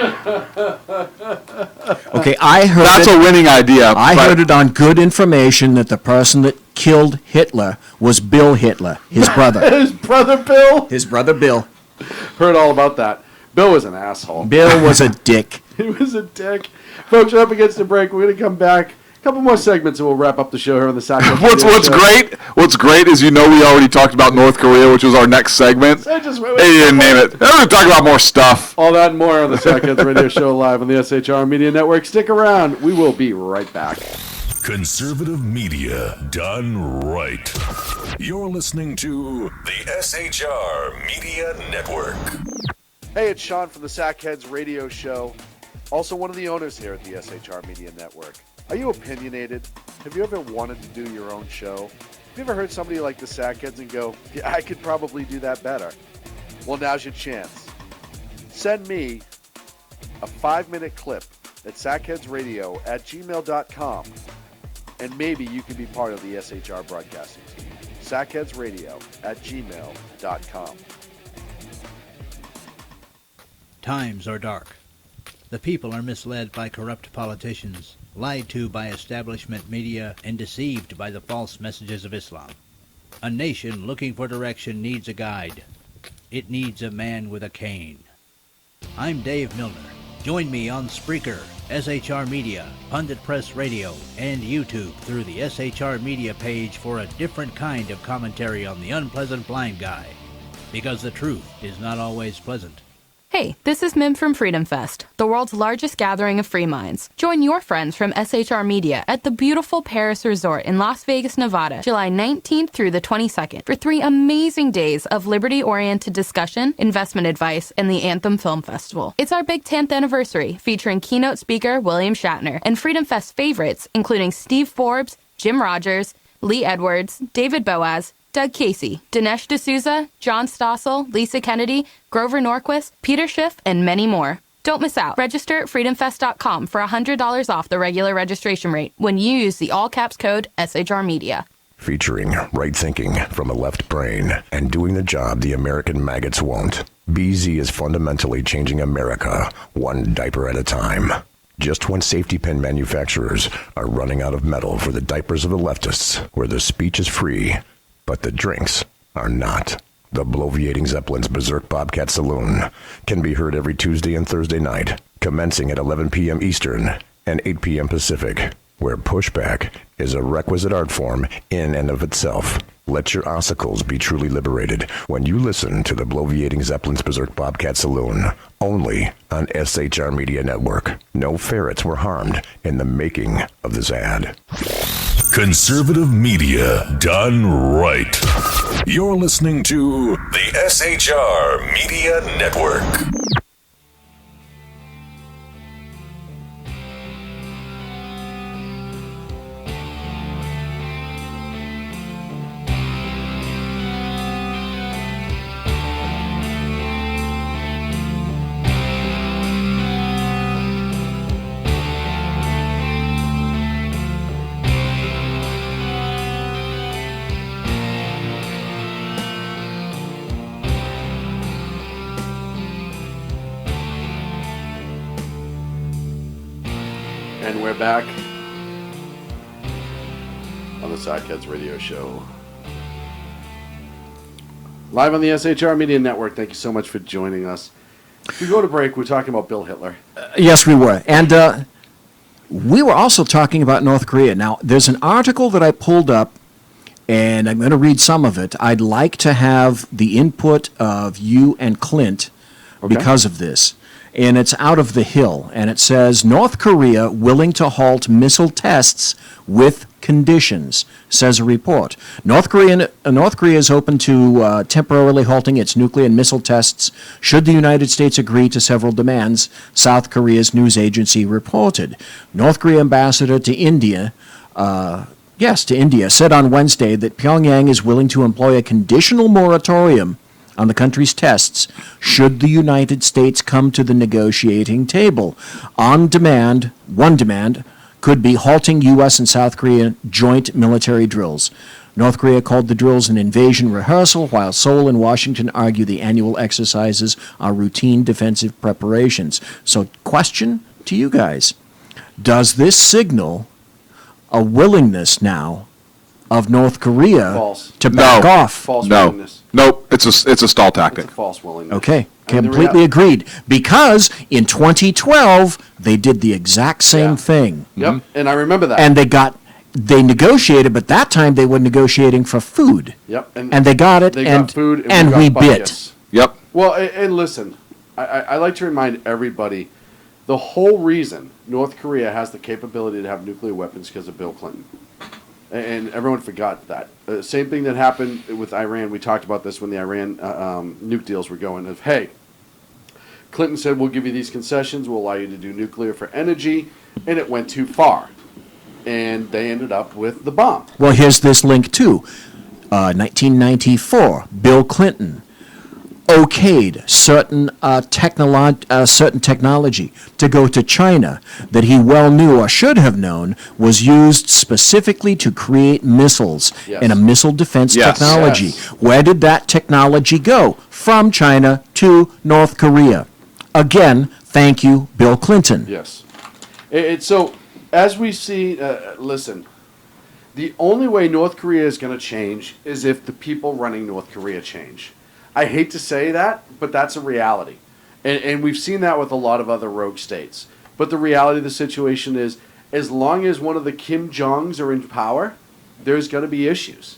Okay, I heard That's it. a winning idea. I but- heard it on good information that the person that killed Hitler was Bill Hitler, his brother. His brother Bill His brother Bill. heard all about that. Bill was an asshole. Bill was a dick. He was a dick. Folks, we're up against the break. We're gonna come back. A couple more segments and we'll wrap up the show here on the Sack. What's great is we already talked about North Korea, which was our next segment. I just went Hey, you didn't name it. We're going to talk about more stuff. all that and more on the Sackheads Radio Show live on the SHR Media Network. Stick around. We will be right back. Conservative media done right. You're listening to the SHR Media Network. Hey, it's Sean from the Sackheads Radio Show. Also one of the owners here at the SHR Media Network. Are you opinionated? Have you ever wanted to do your own show? Have you ever heard somebody like the Sackheads and go, yeah, I could probably do that better? Well, now's your chance. Send me a 5-minute clip at sackheadsradio@gmail.com, and maybe you can be part of the SHR broadcasting team. sackheadsradio@gmail.com. Times are dark. The people are misled by corrupt politicians, lied to by establishment media, and deceived by the false messages of Islam. A nation looking for direction needs a guide. It needs a man with a cane. I'm Dave Milner. Join me on Spreaker, SHR Media, Pundit Press Radio, and YouTube through the SHR Media page for a different kind of commentary on the unpleasant blind guy. Because the truth is not always pleasant. Hey, this is Mim from Freedom Fest, the world's largest gathering of free minds. Join your friends from SHR Media at the beautiful Paris Resort in Las Vegas, Nevada, July 19th through the 22nd for 3 amazing days of liberty-oriented discussion, investment advice, and the Anthem Film Festival. It's our big 10th anniversary, featuring keynote speaker William Shatner and Freedom Fest favorites, including Steve Forbes, Jim Rogers, Lee Edwards, David Boaz, Doug Casey, Dinesh D'Souza, John Stossel, Lisa Kennedy, Grover Norquist, Peter Schiff, and many more. Don't miss out. Register at freedomfest.com for $100 off the regular registration rate when you use the all-caps code SHR Media. Featuring right thinking from a left brain and doing the job the American maggots won't. BZ is fundamentally changing America one diaper at a time. Just when safety pin manufacturers are running out of metal for the diapers of the leftists, where the speech is free, but the drinks are not. The Bloviating Zeppelin's Berserk Bobcat Saloon can be heard every Tuesday and Thursday night, commencing at 11 p.m. Eastern and 8 p.m. Pacific, where pushback is a requisite art form in and of itself. Let your ossicles be truly liberated when you listen to the Bloviating Zeppelin's Berserk Bobcat Saloon, only on SHR Media Network. No ferrets were harmed in the making of this ad. Conservative media done right. You're listening to the SHR Media Network. And we're back on the Sackheads Radio Show. Live on the SHR Media Network. Thank you so much for joining us. If we go to break, we're talking about Bill Hitler. Yes, we were. And we were also talking about North Korea. Now, there's an article that I pulled up, and I'm going to read some of it. I'd like to have the input of you and Clint because of this. And it's out of The Hill, and it says, North Korea willing to halt missile tests with conditions, says a report. North Korea is open to temporarily halting its nuclear and missile tests should the United States agree to several demands, South Korea's news agency reported. North Korea ambassador to India, said on Wednesday that Pyongyang is willing to employ a conditional moratorium on the country's tests should the United States come to the negotiating table. One demand could be halting U.S. and South Korea joint military drills. North Korea called the drills an invasion rehearsal, while Seoul and Washington argue the annual exercises are routine defensive preparations. So, question to you guys. Does this signal a willingness now of North Korea to back off? False willingness. Nope. It's a stall tactic. It's a false willingness. Okay, completely agreed. Because in 2012 they did the exact same thing. Yep, and I remember that. And they negotiated, but that time they were negotiating for food. Yep, and they got it, they got food, and we bit. Yes. Yep. Well, and listen, I like to remind everybody, the whole reason North Korea has the capability to have nuclear weapons because of Bill Clinton. And everyone forgot that. Same thing that happened with Iran. We talked about this when the Iran nuke deals were going. Of, hey, Clinton said, we'll give you these concessions. We'll allow you to do nuclear for energy. And it went too far. And they ended up with the bomb. Well, here's this link, too. 1994, Bill Clinton okayed certain technology to go to China that he well knew or should have known was used specifically to create missiles Yes. and a missile defense Yes. technology. Yes. Where did that technology go? From China to North Korea. Again, thank you, Bill Clinton. Yes. So, as we see, listen, the only way North Korea is going to change is if the people running North Korea change. I hate to say that, but that's a reality. And we've seen that with a lot of other rogue states. But the reality of the situation is, as long as one of the Kim Jongs are in power, there's going to be issues.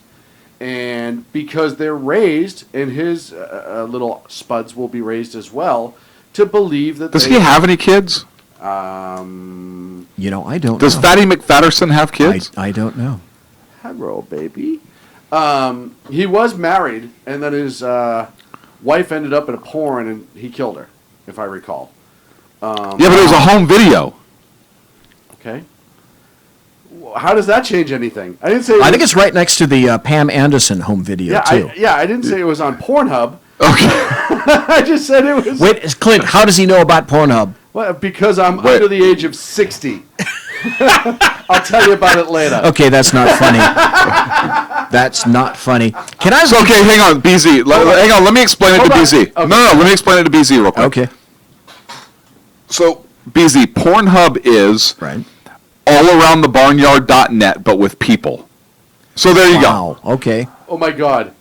And because they're raised, and his little spuds will be raised as well, to believe that Does he have any kids? You know, I don't Does know. Fatty McFatterson have kids? I don't know. Hello, baby. He was married, and then his wife ended up in a porn, and he killed her, if I recall. Yeah, but it was a home video. Okay. How does that change anything? I didn't say. I think it's right next to the Pam Anderson home video, too. I didn't say it was on Pornhub. Okay. I just said it was. Wait, Clint, how does he know about Pornhub? Well, because I'm under the age of 60. I'll tell you about it later. Okay, that's not funny. That's not funny. Can I? So, okay, hang on, BZ. Hang on, let me explain it to Hold on. BZ. Okay. No, let me explain it to BZ real quick. Okay. So, BZ, Pornhub is Right. all around the barnyard.net, but with people. So there you go. Wow. Okay. Oh my God.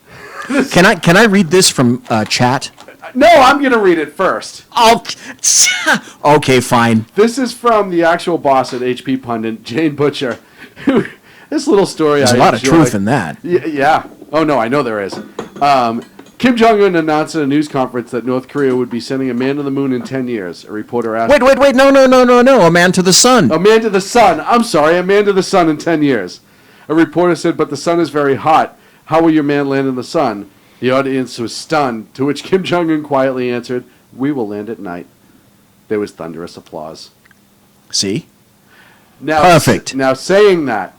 Can I read this from chat? No, I'm going to read it first. Oh, okay, fine. This is from the actual boss at HP Pundit, Jane Butcher. This little story. There's a lot of truth in that. Yeah. Oh no, I know there is. Kim Jong-un announced at a news conference that North Korea would be sending a man to the moon in 10 years. A reporter asked. Wait. No. A man to the sun. A man to the sun. I'm sorry, a man to the sun in 10 years. A reporter said, but the sun is very hot. How will your man land in the sun? The audience was stunned, to which Kim Jong-un quietly answered, we will land at night. There was thunderous applause. See? Now, Perfect. Now, saying that,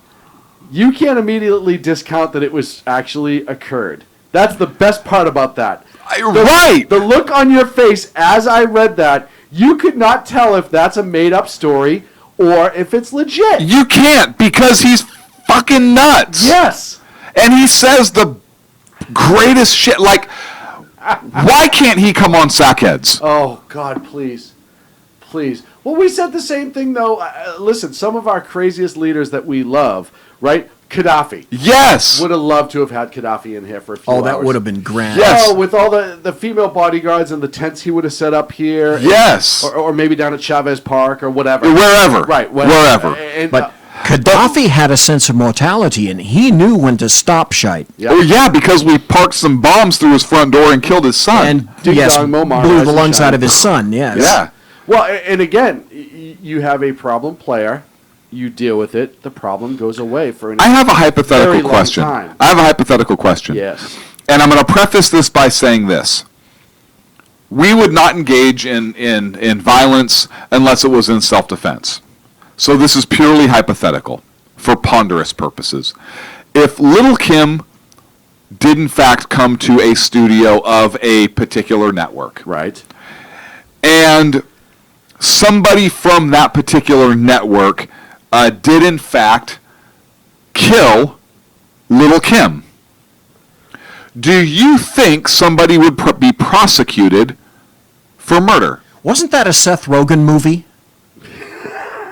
you can't immediately discount that it was actually occurred. That's the best part about that. Right! The look on your face as I read that, you could not tell if that's a made-up story or if it's legit. You can't, because he's fucking nuts. Yes. And he says the greatest shit. Like, why can't he come on Sackheads? Oh, God, please. Please. Well, we said the same thing, though. Listen, some of our craziest leaders that we love, right? Gaddafi. Yes. Would have loved to have had Gaddafi in here for a few hours. Oh, that would have been grand. Yes. Oh, with all the female bodyguards and the tents he would have set up here. Yes. Or maybe down at Chavez Park or whatever. Wherever. Right. Wherever. And, But Gaddafi had a sense of mortality, and he knew when to stop shite. yeah. Oh, yeah, because we parked some bombs through his front door and killed his son. And Ding yes, dong, Momar, blew rise the and lungs shine. out of his son. Yes. yeah. Well, and again, you have a problem player. You deal with it. The problem goes away for an I have a very hypothetical long question. time. I have a hypothetical question. Yes. And I'm going to preface this by saying this. We would not engage in violence unless it was in self-defense. So this is purely hypothetical for ponderous purposes. If Little Kim did in fact come to a studio of a particular network, Right. and somebody from that particular network did in fact kill Little Kim, do you think somebody would be prosecuted for murder? Wasn't that a Seth Rogen movie?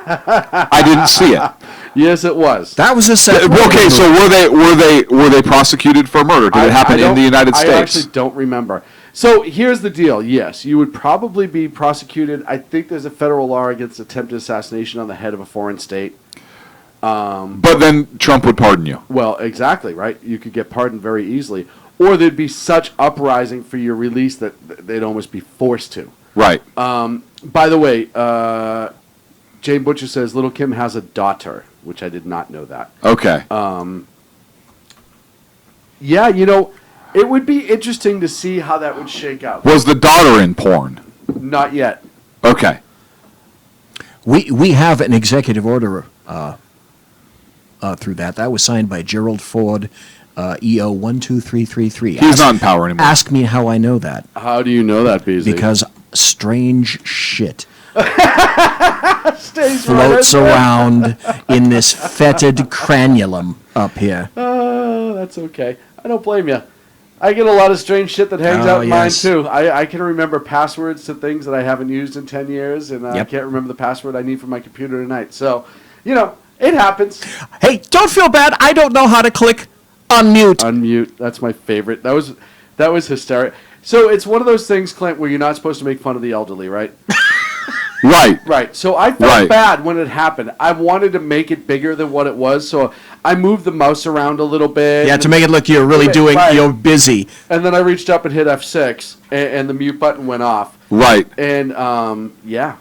I didn't see it. Yes, it was. That was a Seth Rogen Okay, so movie. were they prosecuted for murder? Did it happen in the United States? I actually don't remember. So here's the deal. Yes, you would probably be prosecuted. I think there's a federal law against attempted assassination on the head of a foreign state. But then Trump would pardon you. Well, exactly, right? You could get pardoned very easily. Or there'd be such uprising for your release that they'd almost be forced to. Right. By the way, Jane Butcher says Little Kim has a daughter, which I did not know that. Okay. Yeah, it would be interesting to see how that would shake out. Was the daughter in porn? Not yet. Okay. We have an executive order through that. That was signed by Gerald Ford, EO12333. He's not in power anymore. Ask me how I know that. How do you know that, BZ? Because strange shit Stays floats right in there. around in this fetid cranulum up here. Oh, that's okay. I don't blame you. I get a lot of strange shit that hangs out in yes. mine, too. I can remember passwords to things that I haven't used in 10 years, and I Yep. can't remember the password I need for my computer tonight. So, it happens. Hey, don't feel bad. I don't know how to click unmute. Unmute. That's my favorite. That was hysterical. So it's one of those things, Clint, where you're not supposed to make fun of the elderly, right? Right. Right. So I felt Right. bad when it happened. I wanted to make it bigger than what it was, so I moved the mouse around a little bit. Yeah, to make it look you're really doing, Right. you're busy. And then I reached up and hit F6, and the mute button went off. Right. And yeah.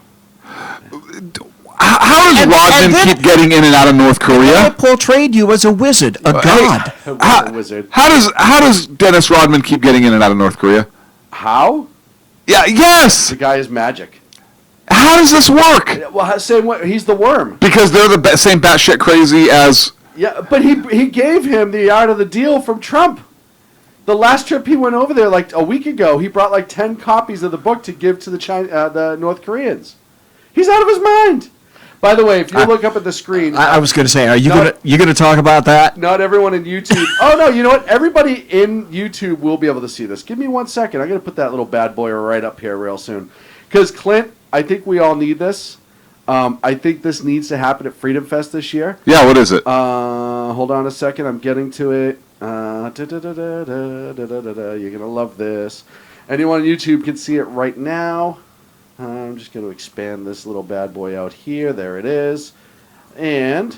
How does And Rodman then- keep getting in and out of North I Korea? portrayed you as a wizard, a god. What a wizard. How does Dennis Rodman keep getting in and out of North Korea? How? Yeah. Yes. The guy is magic. How does this work? Well, same way. He's the worm. Because they're the same batshit crazy as. Yeah, but he gave him the art of the deal from Trump. The last trip he went over there, like a week ago, he brought like 10 copies of the book to give to the North Koreans. He's out of his mind. By the way, if you look up at the screen, I was going to say, are you No. gonna talk about that? not everyone in YouTube. Oh no, you know what? Everybody in YouTube will be able to see this. Give me 1 second. I'm gonna put that little bad boy right up here real soon. Because Clint, I think we all need this. I think this needs to happen at Freedom Fest this year. Yeah. What is it? Hold on a second. I'm getting to it. You're gonna love this. Anyone on YouTube can see it right now. I'm just going to expand this little bad boy out here. There it is. And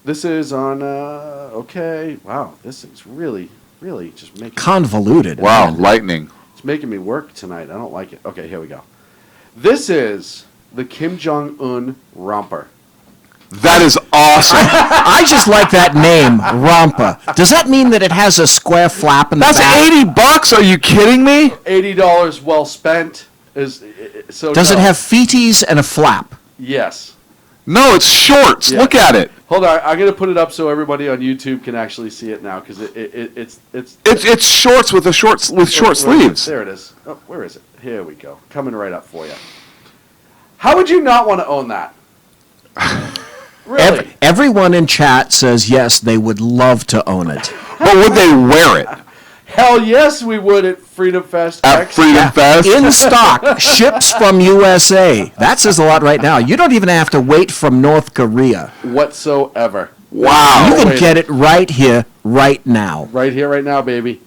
this is on, okay. Wow, this is really just making Convoluted. Wow. man. Lightning. it's making me work tonight. I don't like it. Okay, here we go. This is the Kim Jong-un romper. That is awesome. I just like that name, Rompa. Does that mean that it has a square flap in the That's back? $80. Are you kidding me? $80 well spent. Does it have feeties and a flap? Yes. No, it's shorts. Yeah. Look at it. Hold on. I'm going to put it up so everybody on YouTube can actually see it now because it's It's shorts with short sleeves. There it is. Oh, where is it? Here we go. Coming right up for you. How would you not want to own that? Really? Everyone in chat says yes, they would love to own it. But would they wear it Hell yes, we would at Freedom Fest. at Freedom Fest? In stock, ships from USA. That says a lot right now. You don't even have to wait from North Korea. Whatsoever. Wow. You can wait. get it right here, right now. Right here, right now, baby.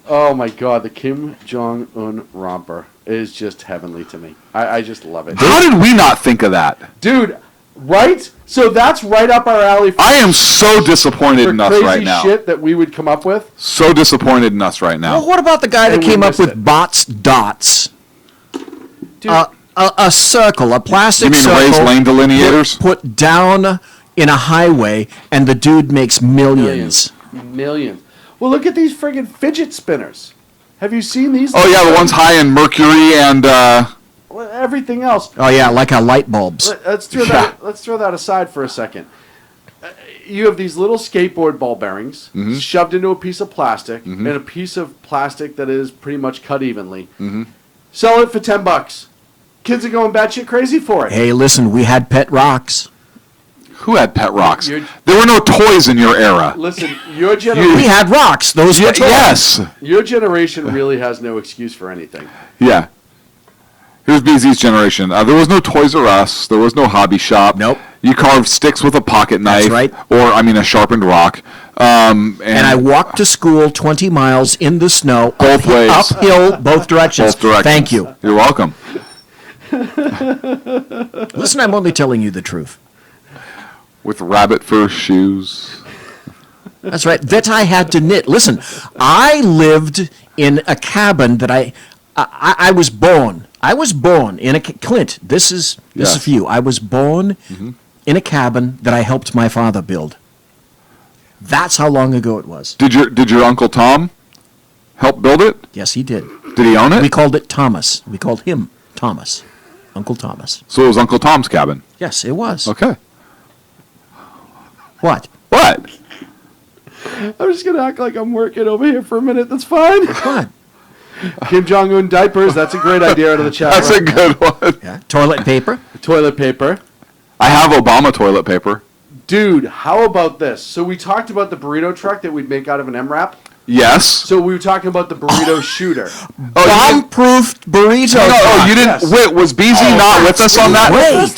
Oh my God, the Kim Jong-un romper is just heavenly to me. I just love it. How did we not think of that? Dude, right? So that's right up our alley for, I am so disappointed in us crazy right now. shit that we would come up with. So disappointed in us right now. Well, what about the guy that And we came up missed with it. bots dots? Dude, A circle, a plastic You mean circle. raised lane delineators? Put down in a highway, and the dude makes millions. Millions. Well, look at these friggin' fidget spinners. Have you seen these? Oh yeah, the ones high in mercury and Well, everything else. Oh yeah, like a light bulbs. Let's throw that aside for a second. You have these little skateboard ball bearings shoved into a piece of plastic and a piece of plastic that is pretty much cut evenly. Sell it for $10. Kids are going batshit crazy for it. Hey, listen, we had pet rocks. who had pet rocks? You're- There were no toys in your era. Listen, your generation. We had rocks. Those were toys. Yes. Your generation really has no excuse for anything. Yeah. Here's BZ's generation. There was no Toys R Us. There was no hobby shop. Nope. You carved sticks with a pocket knife. That's right. Or, a sharpened rock. And I walked to school 20 miles in the snow. Both ways. Uphill, both directions. Both directions. Thank you. You're welcome. Listen, I'm only telling you the truth. With rabbit fur shoes. That's right. That I had to knit. Listen, I lived in a cabin that I was born. I was born in a Clint. This is Yes. for you. I was born in a cabin that I helped my father build. That's how long ago it was. Did your Uncle Tom help build it? Yes, he did. Did he own it? We called it Thomas. We called him Thomas, Uncle Thomas. So it was Uncle Tom's cabin. Yes, it was. Okay. What? What? I'm just going to act like I'm working over here for a minute. That's fine. Good. Kim Jong-un diapers. That's a great idea out of the chat. That's a good one. Yeah. Toilet paper. Toilet paper. I have Obama toilet paper. Dude, how about this? So we talked about the burrito truck that we'd make out of an M-wrap. Yes. So we were talking about the burrito shooter. Bomb-proofed burrito. Oh, you didn't. Yes. Wait, was BZ not with us on that? Wait.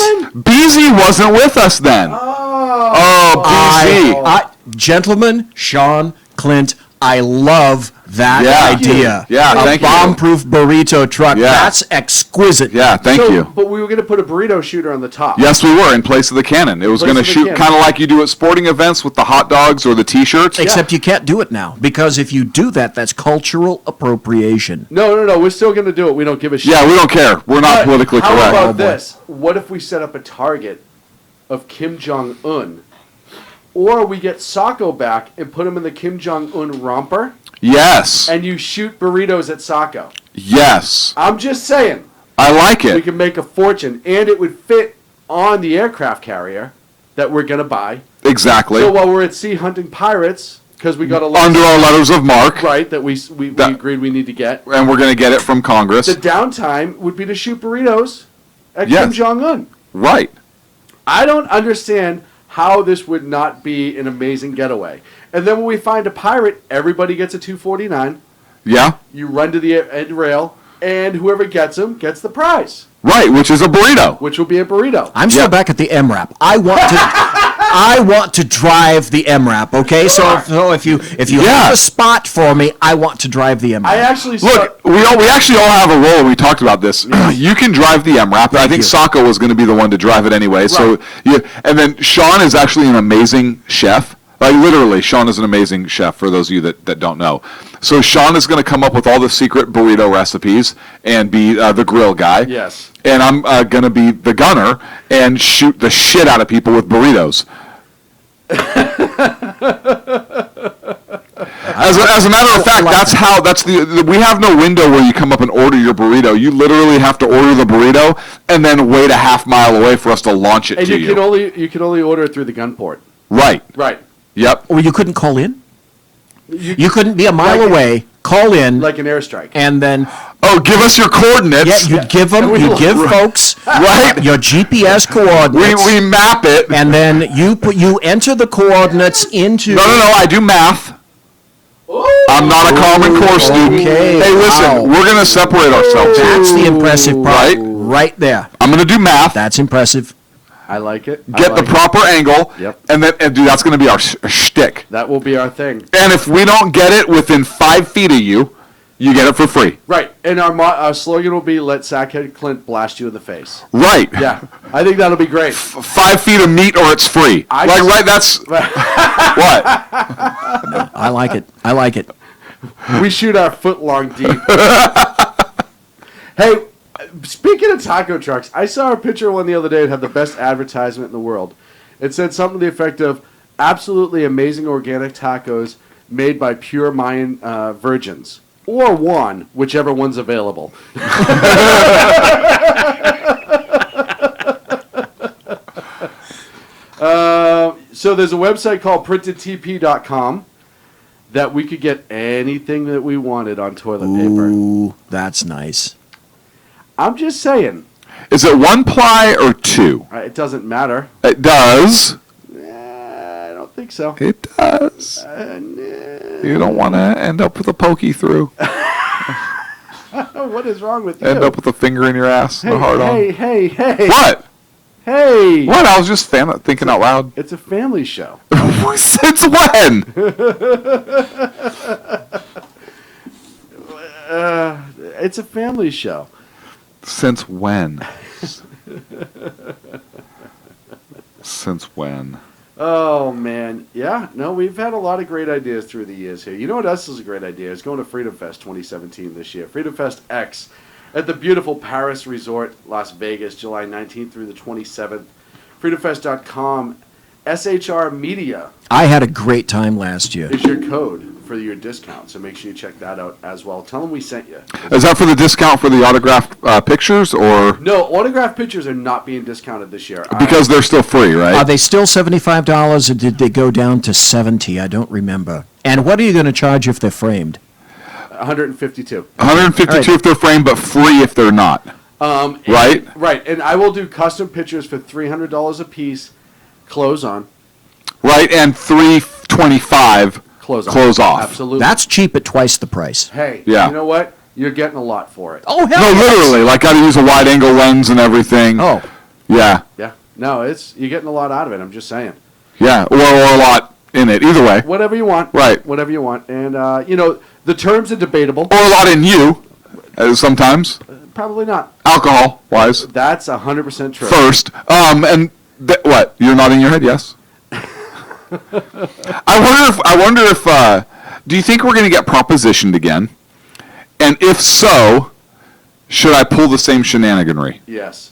BZ wasn't with us then. Oh, BZ. Gentlemen, Sean, Clint, I love that Yeah. idea. Yeah, thank a you. bomb-proof burrito truck. Yeah. That's exquisite. Yeah, thank you. But we were going to put a burrito shooter on the top. Yes, we were in place of the cannon. It was Place going to of the shoot cannon. kind of like you do at sporting events with the hot dogs or the T-shirts. Except you can't do it now, because if you do that, that's cultural appropriation. No. We're still going to do it. We don't give a shit. Yeah, we don't care. We're not But politically how correct. about this? What if we set up a target of Kim Jong-un? Or we get Sacco back and put him in the Kim Jong-un romper, Yes. and you shoot burritos at Sacco. Yes. I'm just saying. I like We it. can make a fortune, and it would fit on the aircraft carrier that we're going to buy. Exactly. So while we're at sea hunting pirates, because we got a Under our letters of mark, right that we That- agreed we need to get, and we're going to get it from Congress. the downtime would be to shoot burritos at Yes. Kim Jong-un. Right. I don't understand how this would not be an amazing getaway. And then when we find a pirate, everybody gets a 249. Yeah. You run to the end rail, and whoever gets him gets the prize, Right, which is a burrito. which will be a burrito. I'm still back at the MRAP. I want to drive the MRAP. Okay, so if you Yeah. have a spot for me, I want to drive the MRAP. I actually saw, Look, we actually all have a role. We talked about this. You can drive the MRAP. I think you. Sacco was going to be the one to drive it anyway. So, and then Sean is actually an amazing chef. Like literally, Sean is an amazing chef. For those of you that don't know, so Sean is going to come up with all the secret burrito recipes and be the grill guy. Yes. And I'm going to be the gunner and shoot the shit out of people with burritos. As a matter of fact, we have no window where you come up and order your burrito. You literally have to order the burrito and then wait a half mile away for us to launch it and to you can only order it through the gun port. Right. Right. Yep. Or you couldn't call in. You couldn't be a mile Like- away, call in, Like an airstrike. and then Oh, give us your coordinates. you give them, And we you will- give folks Right. your GPS coordinates, We map it. and then you enter the coordinates into. No. I do math. I'm not a Common Core student. Okay, Hey, listen, wow. we're going to separate ourselves. That's the impressive part, Right. right there. I'm going to do math. That's impressive. I like it. I Get the like it. proper angle. Yep. And dude, that's going to be our shtick. That will be our thing. And if we don't get it within 5 feet of you, you get it for free. Right. And our slogan will be, let Sackhead Clint blast you in the face. Right. Yeah. I think that'll be great. 5 feet of meat or it's free. That's what? I like it. I like it. We shoot our foot long deep. Hey, speaking of taco trucks, I saw a picture of one the other day that had the best advertisement in the world. It said something to the effect of absolutely amazing organic tacos made by pure Mayan virgins. Or Juan, whichever one's available. So there's a website called printedtp.com that we could get anything that we wanted on toilet paper. Ooh, that's nice. I'm just saying, Is it 1 ply or 2? it doesn't matter. It does. I don't think so. It does. You don't want to end up with a pokey through. What is wrong with you? End up with a finger in your ass and a hard on. Hey. What? Hey. What? I was just thinking out loud. It's a family show. Since when? It's a family show. Since when? Since when? Oh, man. Yeah, no, we've had a lot of great ideas through the years here. You know what else is a great idea? It's going to Freedom Fest 2017 this year. Freedom Fest X at the beautiful Paris Resort, Las Vegas, July 19th through the 27th. FreedomFest.com, SHR Media I had a great time last year. is your code for your discount. So make sure you check that out as well. Tell them we sent you. Is that for the discount for the autographed pictures, or No, autographed pictures are not being discounted this year. because they're still free, right? Are they still $75 or did they go down to $70? I don't remember. And what are you going to charge if they're framed? 152. 152 All right. if they're framed, but free if they're not. Right? Right, and I will do custom pictures for $300 a piece. Close on. Right, and $325 Close off. off. Absolutely. That's cheap at twice the price. Hey, Yeah. you know what? You're getting a lot for it. Oh, hell No, yes. literally, like got to use a wide angle lens and everything. Oh, Yeah, Yeah. No, you're getting a lot out of it. I'm just saying. yeah, or a lot in it. Either way, Whatever you want. Right. Whatever you want. And, the terms are debatable. or a lot in you. Sometimes Probably not. alcohol wise. That's 100% true. First, and what? You're nodding your head. Yes. I wonder if. Do you think we're going to get propositioned again? And if so, should I pull the same shenaniganry Yes.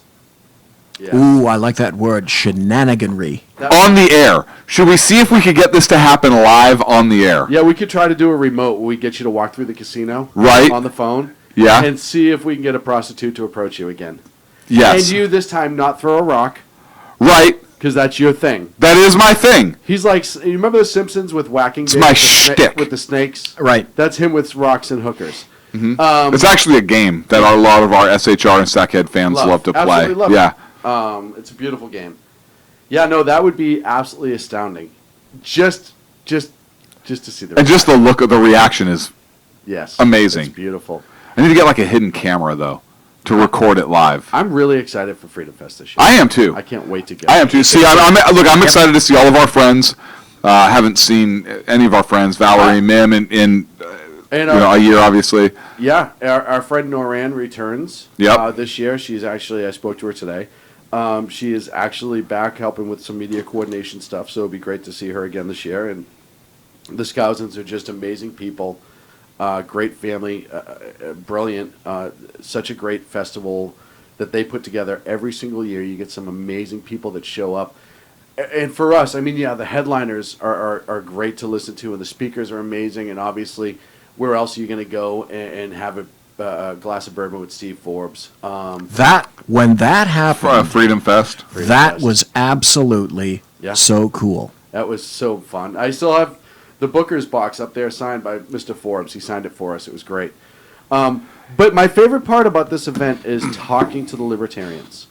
Yes. ooh, I like that word, shenaniganry. on the air? Should we see if we could get this to happen live on the air? Yeah, we could try to do a remote where we get you to walk through the casino. Right. On the phone. Yeah. And see if we can get a prostitute to approach you again. Yes. And you this time not throw a rock, Right. because that's your thing. That is my thing. He's like, you remember The Simpsons with whacking? Dave my with the shtick. with the snakes? Right. That's him with rocks and hookers. It's actually a game that a lot of our SHR and Sackhead fans love to play. Absolutely love Yeah. it. It's a beautiful game. Yeah, no, that would be absolutely astounding. Just to see the And just the look of the reaction is. yes, amazing. It's beautiful. I need to get like a hidden camera though to record it live. I'm really excited for Freedom Fest this year. I am too. I can't wait to go. I am too. See, I'm excited to see all of our friends. Haven't seen any of our friends, Valerie, Mim, in And a year, obviously. yeah, our friend Noran returns. Yep. This year, I spoke to her today. She is actually back helping with some media coordination stuff, so it'll be great to see her again this year. And the Scousins are just amazing people, great family, brilliant. Such a great festival that they put together every single year. You get some amazing people that show up. And for us, I mean, yeah, the headliners are great to listen to, and the speakers are amazing. And obviously, where else are you going to go and have a glass of bourbon with Steve Forbes? When that happened, Freedom Fest. that Fest. was absolutely Yeah. so cool. That was so fun. I still have the Booker's box up there signed by Mr. Forbes. He signed it for us. It was great. But my favorite part about this event is talking to the libertarians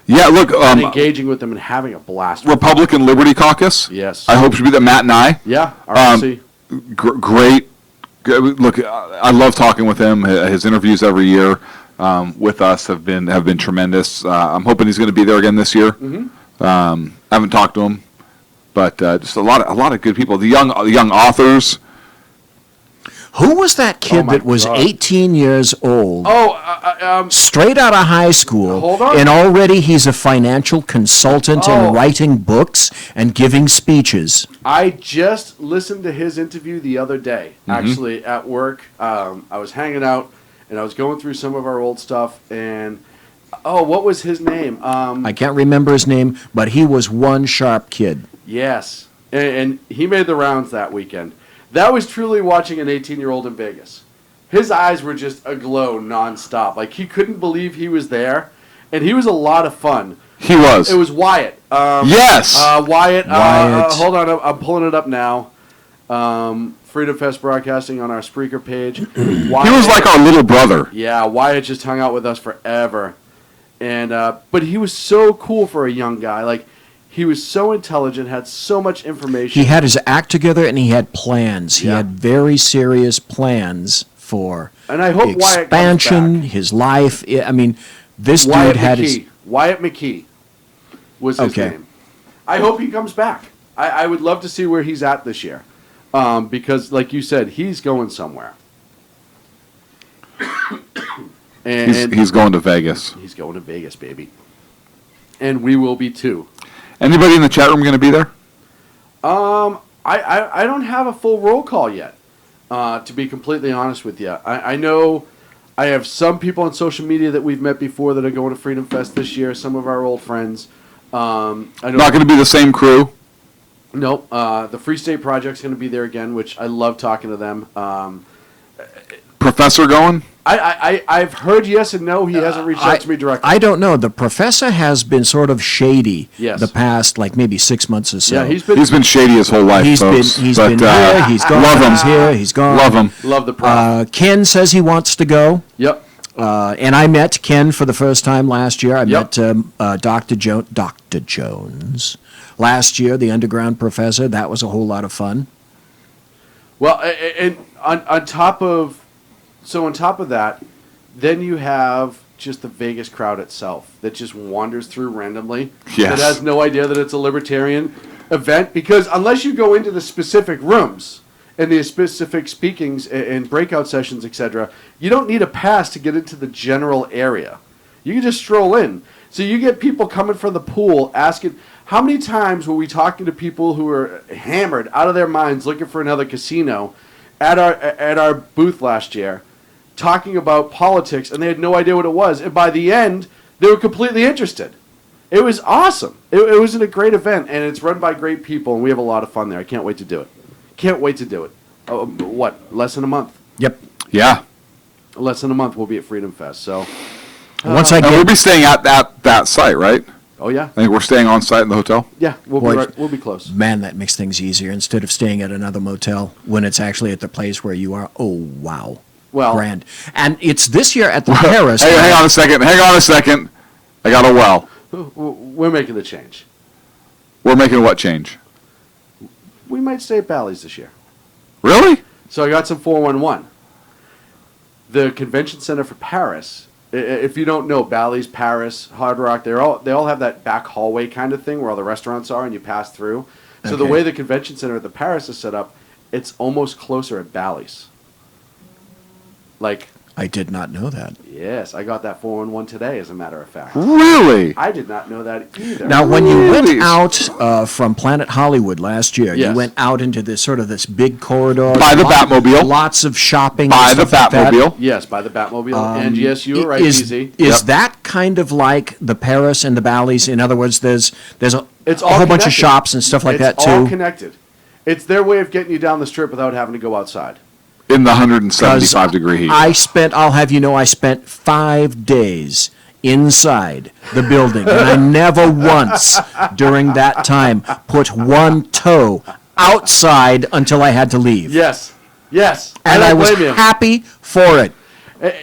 Yeah, look, and engaging with them and having a blast. With them. Republican Liberty Caucus. Yes. I hope should be that Matt and I. Yeah. RNC. Great. Look, I love talking with him. His interviews every year with us have been tremendous. I'm hoping he's going to be there again this year. Mm-hmm. I haven't talked to him, but just a lot of good people. The young authors. Who was that kid my that was God. 18 years old, Oh, straight out of high school, Hold on. and already he's a financial consultant Oh. and writing books and giving speeches? I just listened to his interview the other day, Mm-hmm. actually, at work. I was hanging out, and I was going through some of our old stuff, and, what was his name? I can't remember his name, but he was one sharp kid. Yes, and he made the rounds that weekend. That was truly watching an 18-year-old in Vegas. His eyes were just aglow nonstop. Like, he couldn't believe he was there, and he was a lot of fun. He was. It was Wyatt. Yes. Wyatt. Wyatt. Hold on, I'm pulling it up now. Freedom Fest Broadcasting on our Spreaker page. He was like our little brother. Yeah, Wyatt just hung out with us forever. And but he was so cool for a young guy. Like, he was so intelligent, had so much information. He had his act together and he had plans. He Yeah. had very serious plans for And I hope Wyatt comes expansion, back. his life. I mean, this Wyatt dude had his. McKee. Wyatt McKee was his Okay. name. I hope he comes back. I would love to see where he's at this year. Because, like you said, he's going somewhere. and He's going to Vegas. he's going to Vegas, baby. And we will be too. Anybody in the chat room going to be there? I don't have a full roll call yet, to be completely honest with you. I know I have some people on social media that we've met before that are going to Freedom Fest this year, some of our old friends. I know Not going to be the same crew. Nope. The Free State Project's going to be there again, which I love talking to them. Professor going? I've heard yes and no. He hasn't reached out to me directly. I don't know. The professor has been sort of shady Yes. the past, like, maybe 6 months or so. Yeah, He's been shady his whole life, He's folks. been but, here, he's gone, love him. he's here, he's gone. Love him. love the prof. Ken says he wants to go. Yep. And I met Ken for the first time last year. I Yep. met Dr. Jones last year, the underground professor. That was a whole lot of fun. Well, and on top of that, then you have just the Vegas crowd itself that just wanders through randomly. Yes. That has no idea that it's a libertarian event, because unless you go into the specific rooms and the specific speakings and breakout sessions, etc., you don't need a pass to get into the general area. You can just stroll in. So you get people coming from the pool asking, how many times were we talking to people who are hammered out of their minds looking for another casino at our booth last year, talking about politics, and they had no idea what it was. And by the end, they were completely interested. It was awesome. It was a great event, and it's run by great people, and we have a lot of fun there. I can't wait to do it. Can't wait to do it. What? Less than a month. Yep. Yeah. Less than a month, we'll be at Freedom Fest. So, Once I And we'll get be staying at that site, right? oh yeah, I think we're staying on site in the hotel. yeah, we'll Boy, be right. We'll be close. man, that makes things easier instead of staying at another motel when it's actually at the place where you are. Oh wow. Well, Grand. And it's this year at the Paris. Hey, hang on a second. I got a well. we're making the change. We're making what change? We might stay at Bally's this year. Really? So I got some 411. The convention center for Paris. If you don't know, Bally's, Paris, Hard Rock, they all have that back hallway kind of thing where all the restaurants are and you pass through. So the Okay. way the convention center at the Paris is set up, it's almost closer at Bally's. Like, I did not know that. yes, I got that 411 today, as a matter of fact. Really? I did not know that either. Now, when you Really? went out from Planet Hollywood last year, you Yes. went out into this big corridor. By the Batmobile. Lots of shopping. By and the stuff like that. Batmobile. Yes, by the Batmobile. And yes, you were right, Is easy. is Yep. that kind of like the Paris and the Bally's? In other words, there's a It's a all whole bunch of connected. shops and stuff like that It's all too. connected. It's their way of getting you down the strip without having to go outside. In the 'Cause 175-degree heat. I'll have you know, I spent 5 days inside the building, and I never once during that time put one toe outside until I had to leave. Yes, yes. And don't I was blame you. happy for it.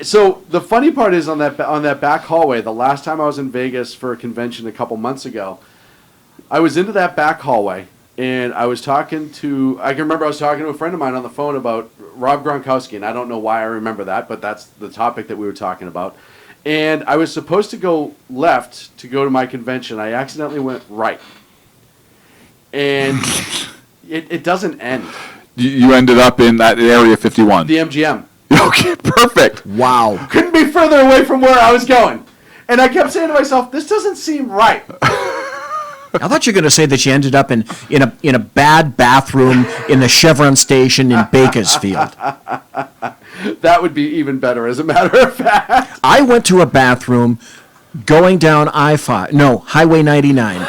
So the funny part is on that back hallway. The last time I was in Vegas for a convention a couple months ago, I was into that back hallway, and I was talking to. I can remember I was talking to a friend of mine on the phone about Rob Gronkowski, and I don't know why I remember that, but that's the topic that we were talking about. And I was supposed to go left to go to my convention. I accidentally went right, and it doesn't end. You ended up in that area 51. The MGM. Okay, perfect. Wow. Couldn't be further away from where I was going. And I kept saying to myself, this doesn't seem right. I thought you were going to say that you ended up in a bad bathroom in the Chevron station in Bakersfield. That would be even better, as a matter of fact. I went to a bathroom going down Highway 99.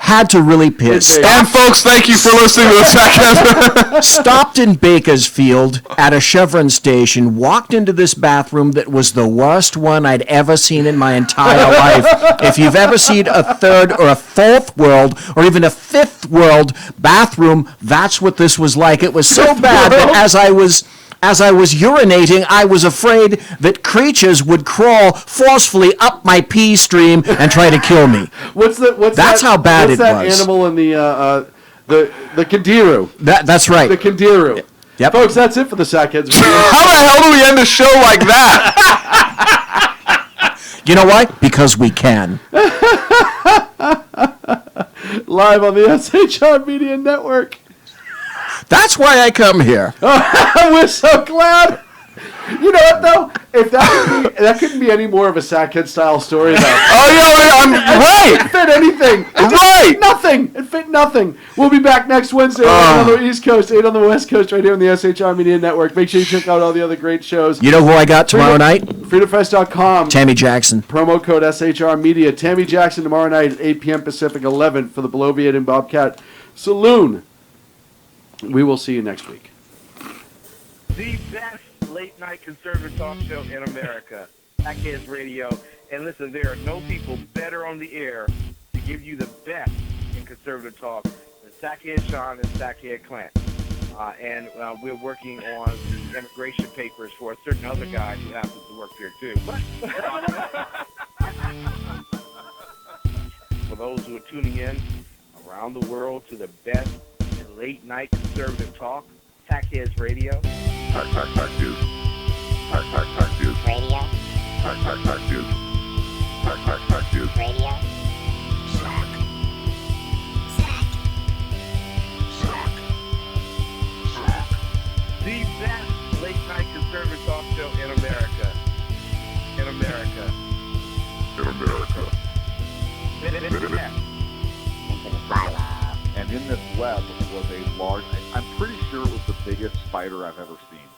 Had to really piss. And folks, thank you for listening to the second. Stopped in Bakersfield at a Chevron station, walked into this bathroom that was the worst one I'd ever seen in my entire life. If you've ever seen a third or a fourth world or even a fifth world bathroom, that's what this was like. It was so bad that as I was urinating, I was afraid that creatures would crawl forcefully up my pee stream and try to kill me. That's how bad what's it that was. animal in the Kandiru? That's right. The Kandiru. Yep. Folks, that's it for the Sackheads. How the hell do we end a show like that? You know why? Because we can. Live on the SHR Media Network. That's why I come here. We're so glad. You know what, though? If that couldn't be any more of a Sackhead style story, though. I'm right. It fit anything. Right. Nothing. It fit nothing. We'll be back next Wednesday, 8 on the East Coast, 8 on the West Coast, right here on the SHR Media Network. Make sure you check out all the other great shows. You know who I got tomorrow night? FreedomFest.com. Tammy Jackson. Promo code SHR Media. Tammy Jackson tomorrow night at 8 p.m. Pacific, 11 for the Bloviate and Bobcat Saloon. We will see you next week. The best late-night conservative talk show in America, SHR Radio. And listen, there are no people better on the air to give you the best in conservative talk than SHR Sean and SHR Clint. And we're working on the immigration papers for a certain other guy who happens to work there too. For those who are tuning in around the world to the best in late-night conservative talk, SHR Radio. Talk news. Talk news. Radio. Talk news. Talk news. Radio. The best late-night conservative talk show in America. In America. In America. Silo. And in this web was a large, I'm pretty sure it was the biggest spider I've ever seen.